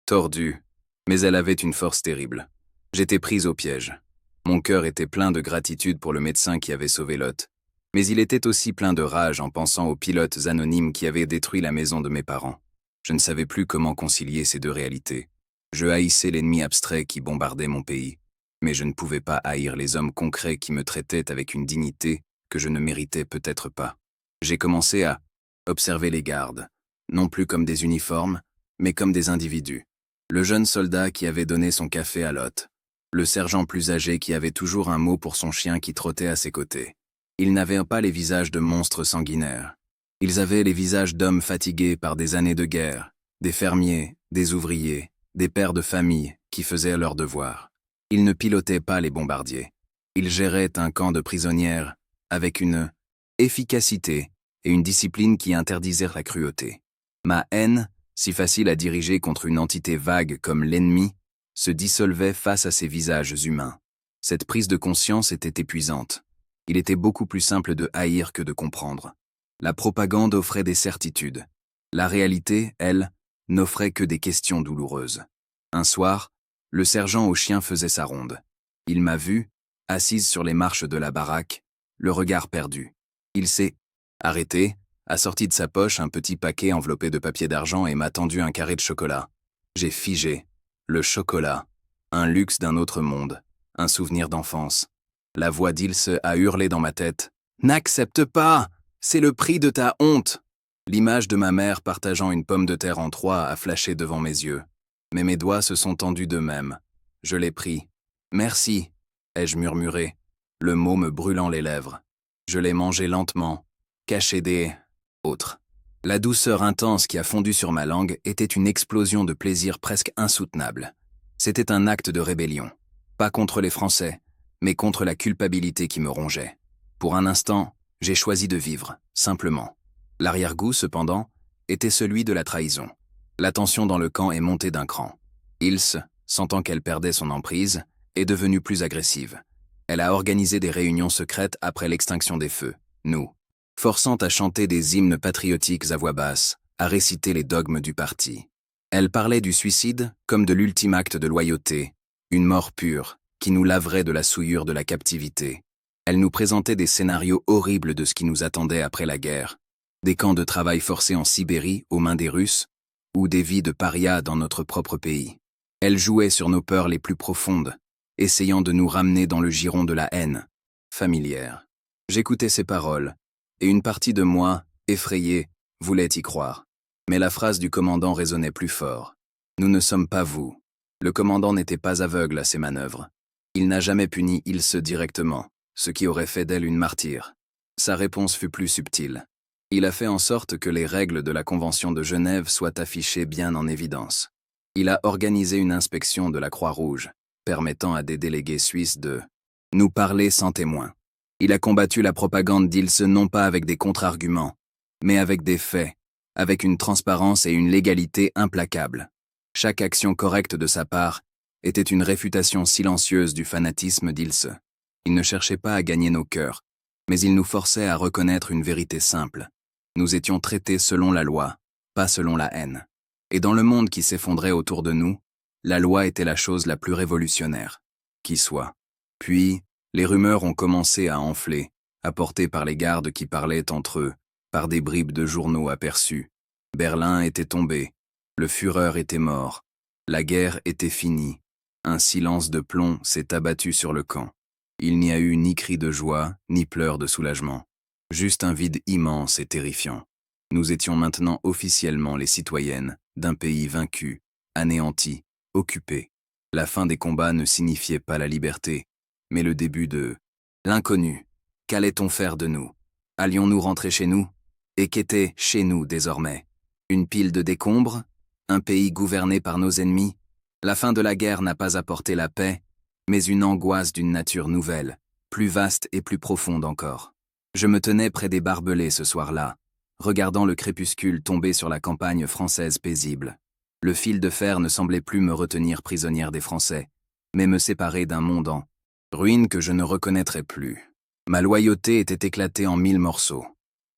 tordue, mais elle avait une force terrible. J'étais prise au piège. Mon cœur était plein de gratitude pour le médecin qui avait sauvé Lot. Mais il était aussi plein de rage en pensant aux pilotes anonymes qui avaient détruit la maison de mes parents. Je ne savais plus comment concilier ces deux réalités. Je haïssais l'ennemi abstrait qui bombardait mon pays, mais je ne pouvais pas haïr les hommes concrets qui me traitaient avec une dignité que je ne méritais peut-être pas. J'ai commencé à observer les gardes, non plus comme des uniformes, mais comme des individus. Le jeune soldat qui avait donné son café à Lot. Le sergent plus âgé qui avait toujours un mot pour son chien qui trottait à ses côtés. Ils n'avaient pas les visages de monstres sanguinaires. Ils avaient les visages d'hommes fatigués par des années de guerre, des fermiers, des ouvriers, des pères de famille qui faisaient leur devoir. Ils ne pilotaient pas les bombardiers. Ils géraient un camp de prisonnières avec une efficacité et une discipline qui interdisaient la cruauté. Ma haine, si facile à diriger contre une entité vague comme l'ennemi, se dissolvait face à ces visages humains. Cette prise de conscience était épuisante. Il était beaucoup plus simple de haïr que de comprendre. La propagande offrait des certitudes. La réalité, elle, n'offrait que des questions douloureuses. Un soir, le sergent au chien faisait sa ronde. Il m'a vu, assise sur les marches de la baraque, le regard perdu. Il s'est arrêté, a sorti de sa poche un petit paquet enveloppé de papier d'argent et m'a tendu un carré de chocolat. J'ai figé. Le chocolat. Un luxe d'un autre monde. Un souvenir d'enfance. La voix d'Ilse a hurlé dans ma tête. « N'accepte pas! C'est le prix de ta honte !» L'image de ma mère partageant une pomme de terre en trois a flashé devant mes yeux. Mais mes doigts se sont tendus d'eux-mêmes. Je l'ai pris. « Merci !» ai-je murmuré, le mot me brûlant les lèvres. Je l'ai mangé lentement, caché des autres. La douceur intense qui a fondu sur ma langue était une explosion de plaisir presque insoutenable. C'était un acte de rébellion. Pas contre les Français, mais contre la culpabilité qui me rongeait. Pour un instant, j'ai choisi de vivre, simplement. L'arrière-goût, cependant, était celui de la trahison. La tension dans le camp est montée d'un cran. Ilse, sentant qu'elle perdait son emprise, est devenue plus agressive. Elle a organisé des réunions secrètes après l'extinction des feux, nous, forçant à chanter des hymnes patriotiques à voix basse, à réciter les dogmes du parti. Elle parlait du suicide comme de l'ultime acte de loyauté, une mort pure, qui nous laverait de la souillure de la captivité. Elle nous présentait des scénarios horribles de ce qui nous attendait après la guerre, des camps de travail forcés en Sibérie aux mains des Russes, ou des vies de parias dans notre propre pays. Elle jouait sur nos peurs les plus profondes, essayant de nous ramener dans le giron de la haine, familière. J'écoutais ses paroles, et une partie de moi, effrayée, voulait y croire. Mais la phrase du commandant résonnait plus fort. « Nous ne sommes pas vous. » Le commandant n'était pas aveugle à ses manœuvres. Il n'a jamais puni Ilse directement, ce qui aurait fait d'elle une martyre. Sa réponse fut plus subtile. Il a fait en sorte que les règles de la Convention de Genève soient affichées bien en évidence. Il a organisé une inspection de la Croix-Rouge, permettant à des délégués suisses de nous parler sans témoin. Il a combattu la propagande d'Ilse non pas avec des contre-arguments, mais avec des faits, avec une transparence et une légalité implacables. Chaque action correcte de sa part était une réfutation silencieuse du fanatisme d'Ilse. Il ne cherchait pas à gagner nos cœurs, mais il nous forçait à reconnaître une vérité simple. Nous étions traités selon la loi, pas selon la haine. Et dans le monde qui s'effondrait autour de nous, la loi était la chose la plus révolutionnaire qui soit. Puis, les rumeurs ont commencé à enfler, apportées par les gardes qui parlaient entre eux, par des bribes de journaux aperçus. Berlin était tombé, le Führer était mort, la guerre était finie. Un silence de plomb s'est abattu sur le camp. Il n'y a eu ni cri de joie, ni pleurs de soulagement. Juste un vide immense et terrifiant. Nous étions maintenant officiellement les citoyennes d'un pays vaincu, anéanti, occupé. La fin des combats ne signifiait pas la liberté, mais le début de l'inconnu. Qu'allait-on faire de nous? Allions-nous rentrer chez nous? Et qu'était chez nous désormais? Une pile de décombres? Un pays gouverné par nos ennemis? La fin de la guerre n'a pas apporté la paix, mais une angoisse d'une nature nouvelle, plus vaste et plus profonde encore. Je me tenais près des barbelés ce soir-là, regardant le crépuscule tomber sur la campagne française paisible. Le fil de fer ne semblait plus me retenir prisonnière des Français, mais me séparer d'un monde en ruine que je ne reconnaîtrais plus. Ma loyauté était éclatée en 1000 morceaux.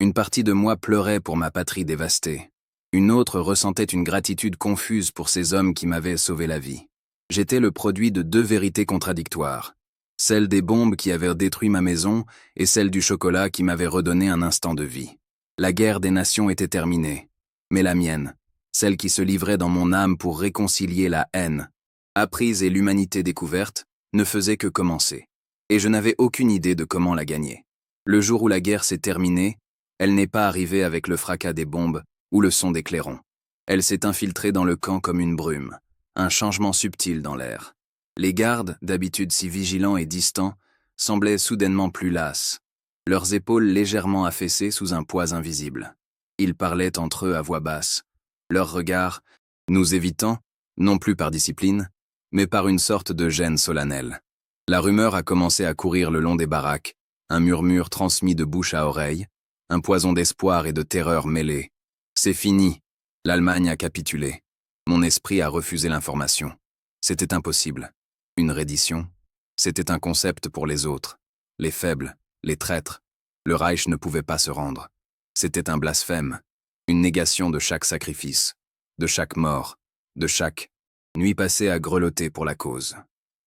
Une partie de moi pleurait pour ma patrie dévastée. Une autre ressentait une gratitude confuse pour ces hommes qui m'avaient sauvé la vie. J'étais le produit de deux vérités contradictoires. Celle des bombes qui avaient détruit ma maison et celle du chocolat qui m'avait redonné un instant de vie. La guerre des nations était terminée. Mais la mienne, celle qui se livrait dans mon âme pour réconcilier la haine, apprise et l'humanité découverte, ne faisait que commencer. Et je n'avais aucune idée de comment la gagner. Le jour où la guerre s'est terminée, elle n'est pas arrivée avec le fracas des bombes, ou le son des clairons. Elle s'est infiltrée dans le camp comme une brume, un changement subtil dans l'air. Les gardes, d'habitude si vigilants et distants, semblaient soudainement plus lasses, leurs épaules légèrement affaissées sous un poids invisible. Ils parlaient entre eux à voix basse, leurs regards, nous évitant, non plus par discipline, mais par une sorte de gêne solennelle. La rumeur a commencé à courir le long des baraques, un murmure transmis de bouche à oreille, un poison d'espoir et de terreur mêlés. C'est fini. L'Allemagne a capitulé. Mon esprit a refusé l'information. C'était impossible. Une reddition, c'était un concept pour les autres, les faibles, les traîtres. Le Reich ne pouvait pas se rendre. C'était un blasphème, une négation de chaque sacrifice, de chaque mort, de chaque nuit passée à grelotter pour la cause.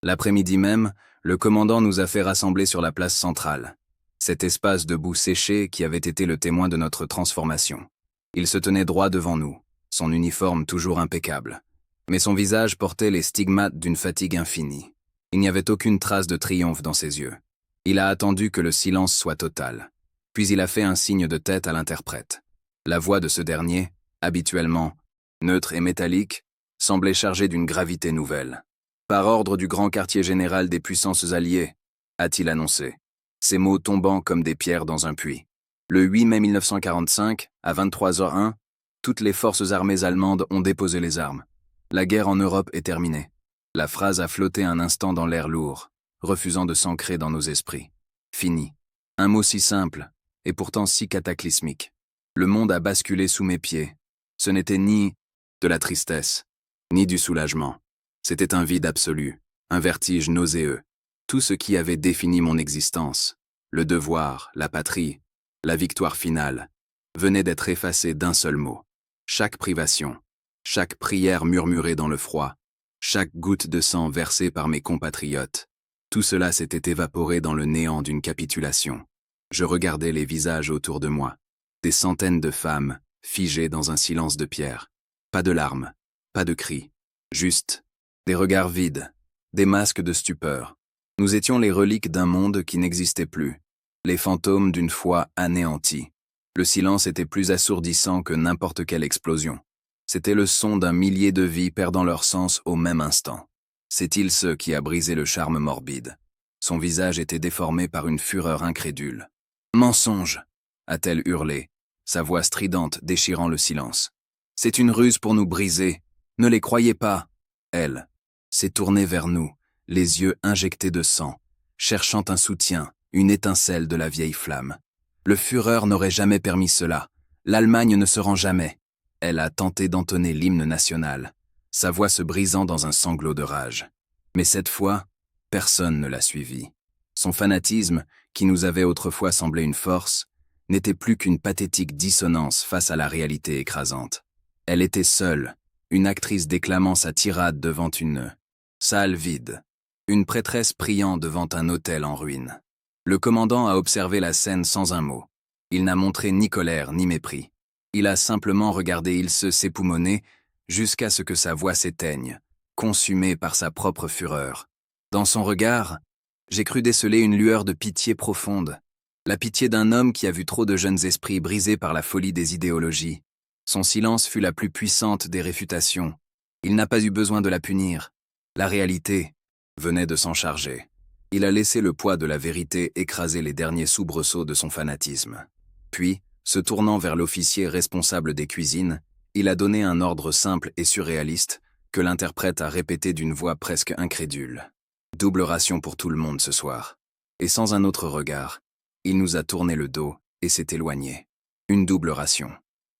L'après-midi même, le commandant nous a fait rassembler sur la place centrale, cet espace de boue séchée qui avait été le témoin de notre transformation. Il se tenait droit devant nous, son uniforme toujours impeccable. Mais son visage portait les stigmates d'une fatigue infinie. Il n'y avait aucune trace de triomphe dans ses yeux. Il a attendu que le silence soit total. Puis il a fait un signe de tête à l'interprète. La voix de ce dernier, habituellement neutre et métallique, semblait chargée d'une gravité nouvelle. Par ordre du grand quartier général des puissances alliées, a-t-il annoncé, ces mots tombant comme des pierres dans un puits. Le 8 mai 1945, à 23h01, toutes les forces armées allemandes ont déposé les armes. La guerre en Europe est terminée. La phrase a flotté un instant dans l'air lourd, refusant de s'ancrer dans nos esprits. Fini. Un mot si simple, et pourtant si cataclysmique. Le monde a basculé sous mes pieds. Ce n'était ni de la tristesse, ni du soulagement. C'était un vide absolu, un vertige nauséeux. Tout ce qui avait défini mon existence, le devoir, la patrie, la victoire finale, venait d'être effacé d'un seul mot. Chaque privation, chaque prière murmurée dans le froid, chaque goutte de sang versée par mes compatriotes, tout cela s'était évaporé dans le néant d'une capitulation. Je regardais les visages autour de moi, des centaines de femmes, figées dans un silence de pierre. Pas de larmes, pas de cris, juste des regards vides, des masques de stupeur. Nous étions les reliques d'un monde qui n'existait plus, les fantômes d'une foi anéantie. Le silence était plus assourdissant que n'importe quelle explosion. C'était le son d'un millier de vies perdant leur sens au même instant. C'est-il ce qui a brisé le charme morbide? Son visage était déformé par une fureur incrédule. « Mensonge !» a-t-elle hurlé, sa voix stridente déchirant le silence. « C'est une ruse pour nous briser. Ne les croyez pas !» Elle s'est tournée vers nous, les yeux injectés de sang, cherchant un soutien, une étincelle de la vieille flamme. Le Führer n'aurait jamais permis cela. L'Allemagne ne se rend jamais. Elle a tenté d'entonner l'hymne national, sa voix se brisant dans un sanglot de rage. Mais cette fois, personne ne l'a suivi. Son fanatisme, qui nous avait autrefois semblé une force, n'était plus qu'une pathétique dissonance face à la réalité écrasante. Elle était seule, une actrice déclamant sa tirade devant une salle vide, une prêtresse priant devant un autel en ruine. Le commandant a observé la scène sans un mot. Il n'a montré ni colère ni mépris. Il a simplement regardé Ilse s'époumoner jusqu'à ce que sa voix s'éteigne, consumée par sa propre fureur. Dans son regard, j'ai cru déceler une lueur de pitié profonde, la pitié d'un homme qui a vu trop de jeunes esprits brisés par la folie des idéologies. Son silence fut la plus puissante des réfutations. Il n'a pas eu besoin de la punir. La réalité venait de s'en charger. Il a laissé le poids de la vérité écraser les derniers soubresauts de son fanatisme. Puis, se tournant vers l'officier responsable des cuisines, il a donné un ordre simple et surréaliste que l'interprète a répété d'une voix presque incrédule. Double ration pour tout le monde ce soir. Et sans un autre regard, il nous a tourné le dos et s'est éloigné. Une double ration.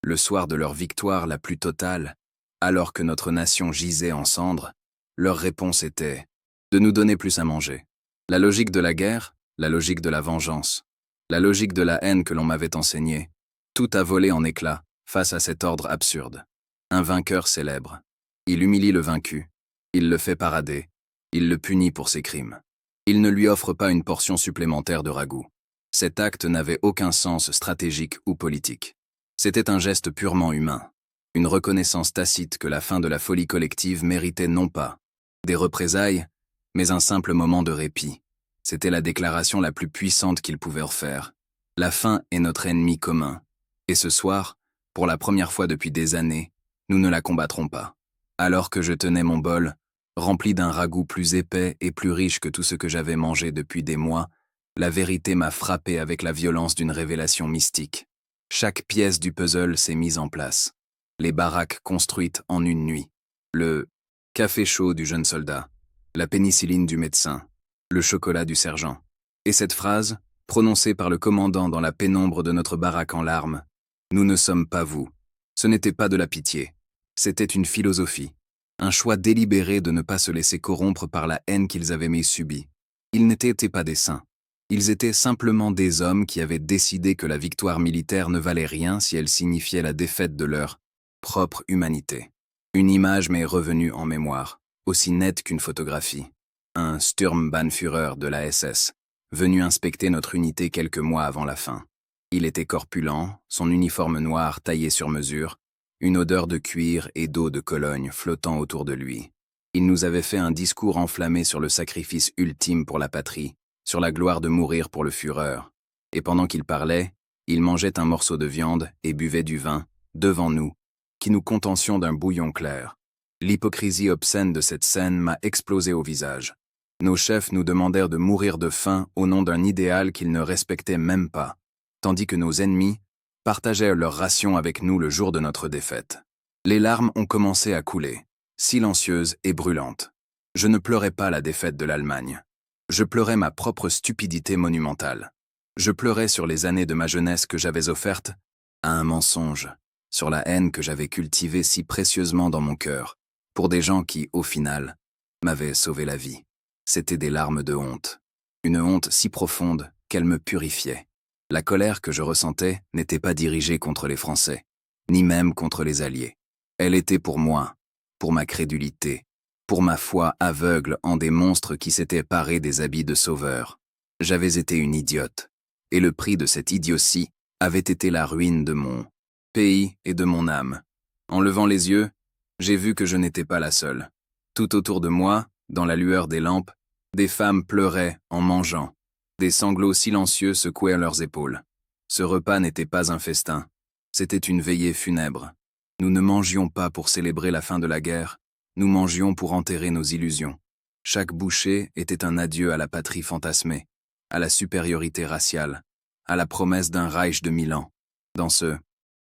Le soir de leur victoire la plus totale, alors que notre nation gisait en cendres, leur réponse était de nous donner plus à manger. La logique de la guerre, la logique de la vengeance, la logique de la haine que l'on m'avait enseignée, tout a volé en éclats face à cet ordre absurde. Un vainqueur célèbre. Il humilie le vaincu. Il le fait parader. Il le punit pour ses crimes. Il ne lui offre pas une portion supplémentaire de ragoût. Cet acte n'avait aucun sens stratégique ou politique. C'était un geste purement humain. Une reconnaissance tacite que la fin de la folie collective méritait non pas des représailles, mais un simple moment de répit. C'était la déclaration la plus puissante qu'il pouvait refaire. La faim est notre ennemi commun. Et ce soir, Pour la première fois depuis des années, nous ne la combattrons pas. Alors que je tenais mon bol, rempli d'un ragoût plus épais et plus riche que tout ce que j'avais mangé depuis des mois, la vérité m'a frappé avec la violence d'une révélation mystique. Chaque pièce du puzzle s'est mise en place. Les baraques construites en une nuit. Le café chaud du jeune soldat. La pénicilline du médecin. Le chocolat du sergent. Et cette phrase, prononcée par le commandant dans la pénombre de notre baraque en larmes. Nous ne sommes pas vous. Ce n'était pas de la pitié. C'était une philosophie. Un choix délibéré de ne pas se laisser corrompre par la haine qu'ils avaient subie. Ils n'étaient pas des saints. Ils étaient simplement des hommes qui avaient décidé que la victoire militaire ne valait rien si elle signifiait la défaite de leur propre humanité. Une image m'est revenue en mémoire, aussi nette qu'une photographie. Un Sturmbannführer de la SS, venu inspecter notre unité quelques mois avant la fin. Il était corpulent, son uniforme noir taillé sur mesure, une odeur de cuir et d'eau de Cologne flottant autour de lui. Il nous avait fait un discours enflammé sur le sacrifice ultime pour la patrie, sur la gloire de mourir pour le Führer. Et pendant qu'il parlait, il mangeait un morceau de viande et buvait du vin, devant nous, qui nous contentions d'un bouillon clair. L'hypocrisie obscène de cette scène m'a explosé au visage. Nos chefs nous demandèrent de mourir de faim au nom d'un idéal qu'ils ne respectaient même pas, tandis que nos ennemis partageaient leurs rations avec nous le jour de notre défaite. Les larmes ont commencé à couler, silencieuses et brûlantes. Je ne pleurais pas la défaite de l'Allemagne. Je pleurais ma propre stupidité monumentale. Je pleurais sur les années de ma jeunesse que j'avais offertes à un mensonge, sur la haine que j'avais cultivée si précieusement dans mon cœur, pour des gens qui, au final, m'avaient sauvé la vie. C'étaient des larmes de honte. Une honte si profonde qu'elle me purifiait. La colère que je ressentais n'était pas dirigée contre les Français, ni même contre les Alliés. Elle était pour moi, pour ma crédulité, pour ma foi aveugle en des monstres qui s'étaient parés des habits de sauveurs. J'avais été une idiote, et le prix de cette idiotie avait été la ruine de mon pays et de mon âme. En levant les yeux, j'ai vu que je n'étais pas la seule. Tout autour de moi, dans la lueur des lampes, des femmes pleuraient en mangeant. Des sanglots silencieux secouaient leurs épaules. Ce repas n'était pas un festin, c'était une veillée funèbre. Nous ne mangions pas pour célébrer la fin de la guerre, nous mangions pour enterrer nos illusions. Chaque bouchée était un adieu à la patrie fantasmée, à la supériorité raciale, à la promesse d'un Reich de 1000 ans. Dans ce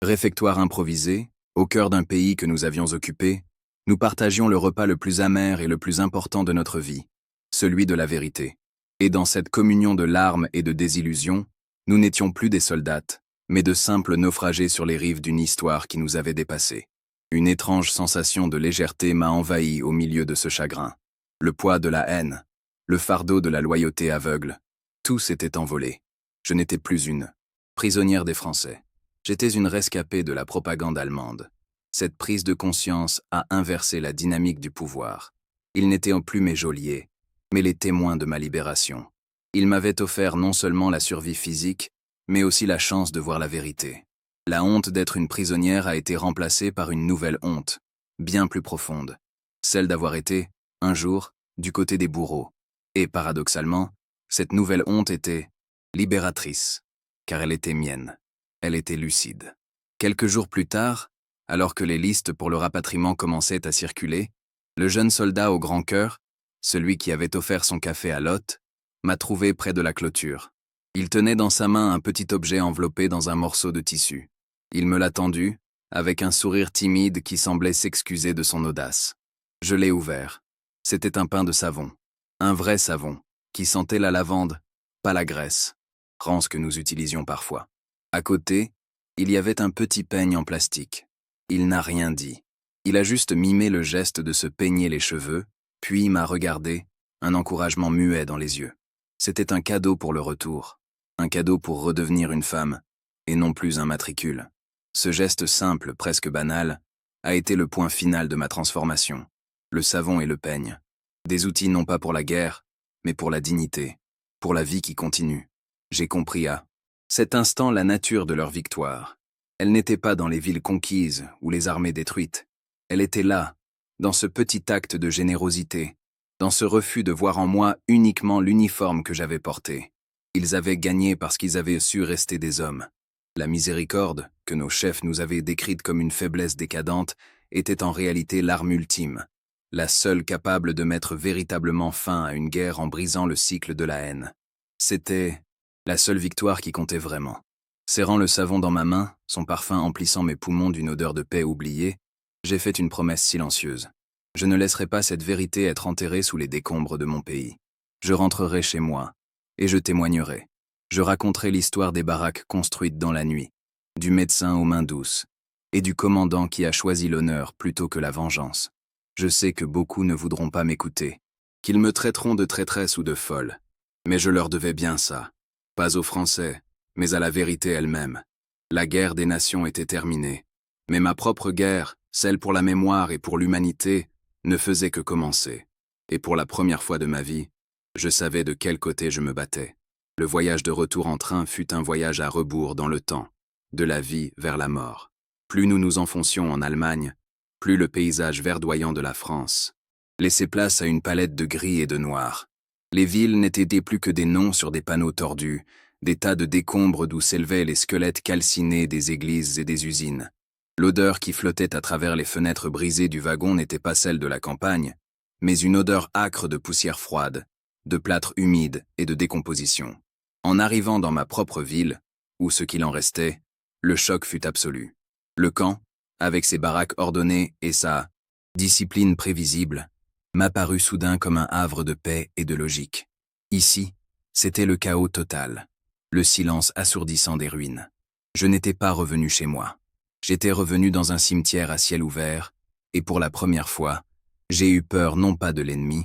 réfectoire improvisé, au cœur d'un pays que nous avions occupé, nous partagions le repas le plus amer et le plus important de notre vie, celui de la vérité. Et dans cette communion de larmes et de désillusions, nous n'étions plus des soldats, mais de simples naufragés sur les rives d'une histoire qui nous avait dépassés. Une étrange sensation de légèreté m'a envahi au milieu de ce chagrin. Le poids de la haine, le fardeau de la loyauté aveugle, tout s'était envolé. Je n'étais plus une prisonnière des Français. J'étais une rescapée de la propagande allemande. Cette prise de conscience a inversé la dynamique du pouvoir. Ils n'étaient plus mes geôliers, mais les témoins de ma libération. Ils m'avaient offert non seulement la survie physique, mais aussi la chance de voir la vérité. La honte d'être une prisonnière a été remplacée par une nouvelle honte, bien plus profonde, celle d'avoir été, un jour, du côté des bourreaux. Et paradoxalement, cette nouvelle honte était libératrice, car elle était mienne. Elle était lucide. Quelques jours plus tard, alors que les listes pour le rapatriement commençaient à circuler, le jeune soldat au grand cœur, celui qui avait offert son café à Lot, m'a trouvé près de la clôture. Il tenait dans sa main un petit objet enveloppé dans un morceau de tissu. Il me l'a tendu, avec un sourire timide qui semblait s'excuser de son audace. Je l'ai ouvert. C'était un pain de savon. Un vrai savon, qui sentait la lavande, pas la graisse, rance que nous utilisions parfois. À côté, il y avait un petit peigne en plastique. Il n'a rien dit. Il a juste mimé le geste de se peigner les cheveux, puis m'a regardé, un encouragement muet dans les yeux. C'était un cadeau pour le retour, un cadeau pour redevenir une femme, et non plus un matricule. Ce geste simple, presque banal, a été le point final de ma transformation. Le savon et le peigne. Des outils non pas pour la guerre, mais pour la dignité, pour la vie qui continue. J'ai compris à cet instant la nature de leur victoire. Elle n'était pas dans les villes conquises ou les armées détruites. Elle était là, dans ce petit acte de générosité, dans ce refus de voir en moi uniquement l'uniforme que j'avais porté. Ils avaient gagné parce qu'ils avaient su rester des hommes. La miséricorde, que nos chefs nous avaient décrite comme une faiblesse décadente, était en réalité l'arme ultime, la seule capable de mettre véritablement fin à une guerre en brisant le cycle de la haine. C'était la seule victoire qui comptait vraiment. Serrant le savon dans ma main, son parfum emplissant mes poumons d'une odeur de paix oubliée, j'ai fait une promesse silencieuse. Je ne laisserai pas cette vérité être enterrée sous les décombres de mon pays. Je rentrerai chez moi, et je témoignerai. Je raconterai l'histoire des baraques construites dans la nuit, du médecin aux mains douces, et du commandant qui a choisi l'honneur plutôt que la vengeance. Je sais que beaucoup ne voudront pas m'écouter, qu'ils me traiteront de traîtresse ou de folle, mais je leur devais bien ça. Pas aux Français, mais à la vérité elle-même. La guerre des nations était terminée, mais ma propre guerre, celle pour la mémoire et pour l'humanité, ne faisait que commencer. Et pour la première fois de ma vie, je savais de quel côté je me battais. Le voyage de retour en train fut un voyage à rebours dans le temps, de la vie vers la mort. Plus nous nous enfoncions en Allemagne, plus le paysage verdoyant de la France laissait place à une palette de gris et de noir. Les villes n'étaient plus que des noms sur des panneaux tordus, des tas de décombres d'où s'élevaient les squelettes calcinés des églises et des usines. L'odeur qui flottait à travers les fenêtres brisées du wagon n'était pas celle de la campagne, mais une odeur âcre de poussière froide, de plâtre humide et de décomposition. En arrivant dans ma propre ville, ou ce qu'il en restait, le choc fut absolu. Le camp, avec ses baraques ordonnées et sa discipline prévisible, m'apparut soudain comme un havre de paix et de logique. Ici, c'était le chaos total, le silence assourdissant des ruines. Je n'étais pas revenu chez moi. J'étais revenu dans un cimetière à ciel ouvert, et pour la première fois, j'ai eu peur non pas de l'ennemi,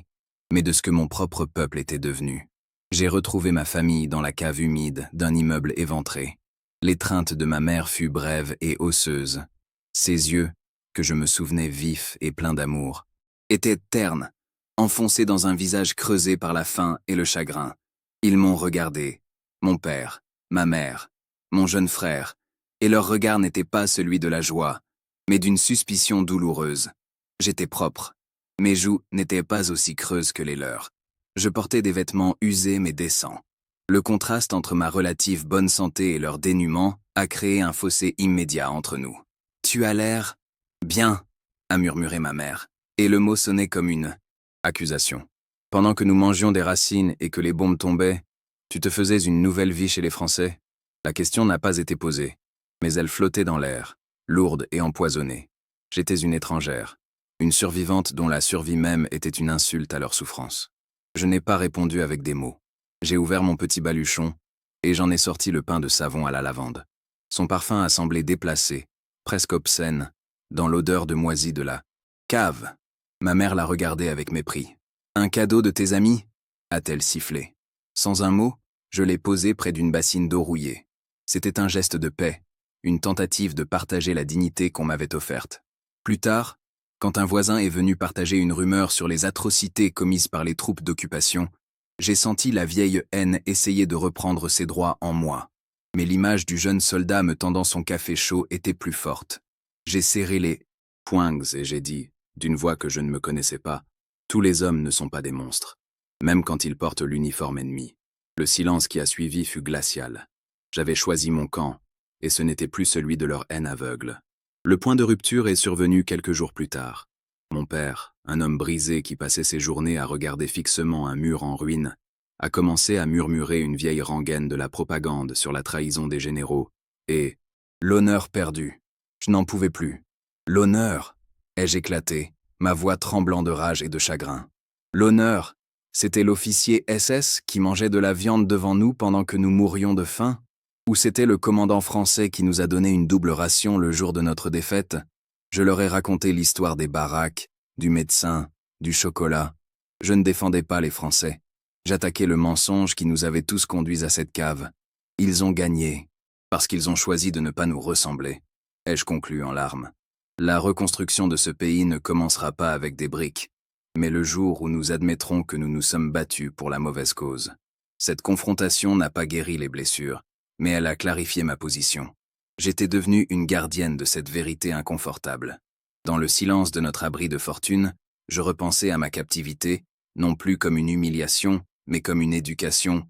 mais de ce que mon propre peuple était devenu. J'ai retrouvé ma famille dans la cave humide d'un immeuble éventré. L'étreinte de ma mère fut brève et osseuse. Ses yeux, que je me souvenais vifs et pleins d'amour, étaient ternes, enfoncés dans un visage creusé par la faim et le chagrin. Ils m'ont regardé, mon père, ma mère, mon jeune frère, et leur regard n'était pas celui de la joie, mais d'une suspicion douloureuse. J'étais propre. Mes joues n'étaient pas aussi creuses que les leurs. Je portais des vêtements usés mais décents. Le contraste entre ma relative bonne santé et leur dénuement a créé un fossé immédiat entre nous. « Tu as l'air bien », a murmuré ma mère, et le mot sonnait comme une accusation. Pendant que nous mangions des racines et que les bombes tombaient, tu te faisais une nouvelle vie chez les Français? La question n'a pas été posée, mais elle flottait dans l'air, lourde et empoisonnée. J'étais une étrangère, une survivante dont la survie même était une insulte à leur souffrance. Je n'ai pas répondu avec des mots. J'ai ouvert mon petit baluchon, et j'en ai sorti le pain de savon à la lavande. Son parfum a semblé déplacé, presque obscène, dans l'odeur de moisi de la cave. Ma mère l'a regardé avec mépris. « Un cadeau de tes amis ?» a-t-elle sifflé. Sans un mot, je l'ai posé près d'une bassine d'eau rouillée. C'était un geste de paix, une tentative de partager la dignité qu'on m'avait offerte. Plus tard, quand un voisin est venu partager une rumeur sur les atrocités commises par les troupes d'occupation, j'ai senti la vieille haine essayer de reprendre ses droits en moi. Mais l'image du jeune soldat me tendant son café chaud était plus forte. J'ai serré les poings et j'ai dit, d'une voix que je ne me connaissais pas, « Tous les hommes ne sont pas des monstres, même quand ils portent l'uniforme ennemi. » Le silence qui a suivi fut glacial. J'avais choisi mon camp, et ce n'était plus celui de leur haine aveugle. Le point de rupture est survenu quelques jours plus tard. Mon père, un homme brisé qui passait ses journées à regarder fixement un mur en ruine, a commencé à murmurer une vieille rengaine de la propagande sur la trahison des généraux, et « l'honneur perdu ». Je n'en pouvais plus. « L'honneur » ai-je éclaté, ma voix tremblant de rage et de chagrin. L'honneur, c'était l'officier SS qui mangeait de la viande devant nous pendant que nous mourions de faim? Ou c'était le commandant français qui nous a donné une double ration le jour de notre défaite? Je leur ai raconté l'histoire des baraques, du médecin, du chocolat. Je ne défendais pas les Français. J'attaquais le mensonge qui nous avait tous conduits à cette cave. Ils ont gagné, parce qu'ils ont choisi de ne pas nous ressembler. Ai-je conclu en larmes. La reconstruction de ce pays ne commencera pas avec des briques, mais le jour où nous admettrons que nous nous sommes battus pour la mauvaise cause. Cette confrontation n'a pas guéri les blessures, mais elle a clarifié ma position. J'étais devenue une gardienne de cette vérité inconfortable. Dans le silence de notre abri de fortune, je repensais à ma captivité, non plus comme une humiliation, mais comme une éducation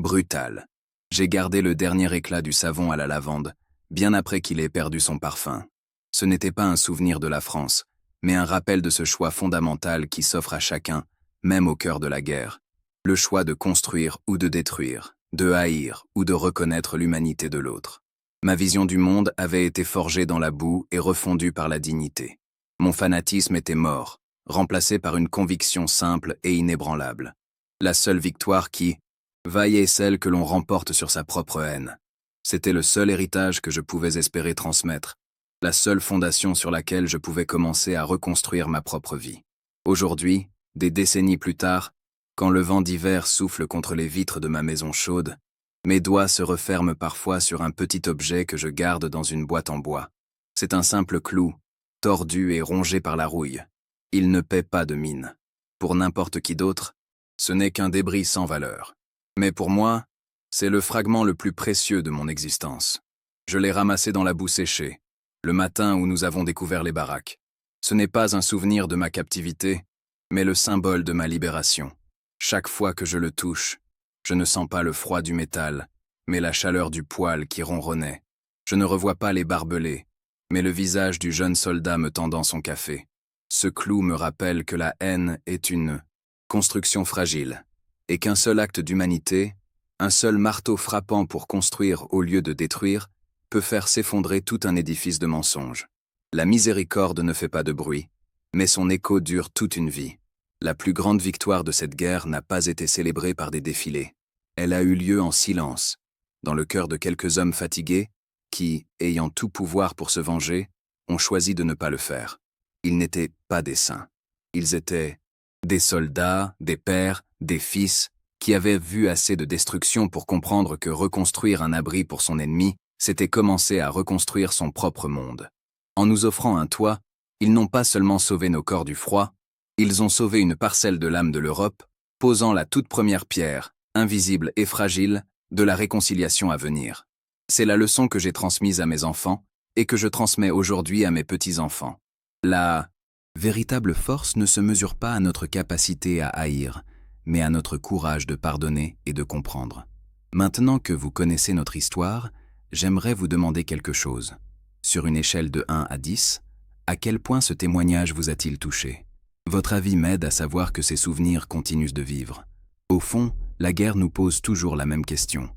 brutale. J'ai gardé le dernier éclat du savon à la lavande, bien après qu'il ait perdu son parfum. Ce n'était pas un souvenir de la France, mais un rappel de ce choix fondamental qui s'offre à chacun, même au cœur de la guerre. Le choix de construire ou de détruire, de haïr ou de reconnaître l'humanité de l'autre. Ma vision du monde avait été forgée dans la boue et refondue par la dignité. Mon fanatisme était mort, remplacé par une conviction simple et inébranlable. La seule victoire qui vaille est celle que l'on remporte sur sa propre haine. C'était le seul héritage que je pouvais espérer transmettre, la seule fondation sur laquelle je pouvais commencer à reconstruire ma propre vie. Aujourd'hui, des décennies plus tard, quand le vent d'hiver souffle contre les vitres de ma maison chaude, mes doigts se referment parfois sur un petit objet que je garde dans une boîte en bois. C'est un simple clou, tordu et rongé par la rouille. Il ne paie pas de mine. Pour n'importe qui d'autre, ce n'est qu'un débris sans valeur. Mais pour moi, c'est le fragment le plus précieux de mon existence. Je l'ai ramassé dans la boue séchée, le matin où nous avons découvert les baraques. Ce n'est pas un souvenir de ma captivité, mais le symbole de ma libération. Chaque fois que je le touche, je ne sens pas le froid du métal, mais la chaleur du poil qui ronronnait. Je ne revois pas les barbelés, mais le visage du jeune soldat me tendant son café. Ce clou me rappelle que la haine est une construction fragile, et qu'un seul acte d'humanité, un seul marteau frappant pour construire au lieu de détruire, peut faire s'effondrer tout un édifice de mensonges. La miséricorde ne fait pas de bruit, mais son écho dure toute une vie. La plus grande victoire de cette guerre n'a pas été célébrée par des défilés. Elle a eu lieu en silence, dans le cœur de quelques hommes fatigués qui, ayant tout pouvoir pour se venger, ont choisi de ne pas le faire. Ils n'étaient pas des saints. Ils étaient des soldats, des pères, des fils, qui avaient vu assez de destruction pour comprendre que reconstruire un abri pour son ennemi, c'était commencer à reconstruire son propre monde. En nous offrant un toit, ils n'ont pas seulement sauvé nos corps du froid, ils ont sauvé une parcelle de l'âme de l'Europe, posant la toute première pierre, invisible et fragile, de la réconciliation à venir. C'est la leçon que j'ai transmise à mes enfants et que je transmets aujourd'hui à mes petits-enfants. La véritable force ne se mesure pas à notre capacité à haïr, mais à notre courage de pardonner et de comprendre. Maintenant que vous connaissez notre histoire, j'aimerais vous demander quelque chose. Sur une échelle de 1 à 10, à quel point ce témoignage vous a-t-il touché ? Votre avis m'aide à savoir que ces souvenirs continuent de vivre. Au fond, la guerre nous pose toujours la même question.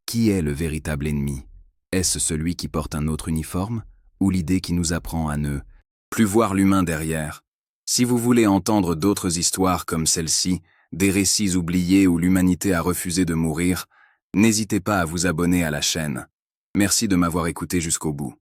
Qui est le véritable ennemi ? Est-ce celui qui porte un autre uniforme, ou l'idée qui nous apprend à ne plus voir l'humain derrière ? Si vous voulez entendre d'autres histoires comme celle-ci, des récits oubliés où l'humanité a refusé de mourir, n'hésitez pas à vous abonner à la chaîne. Merci de m'avoir écouté jusqu'au bout.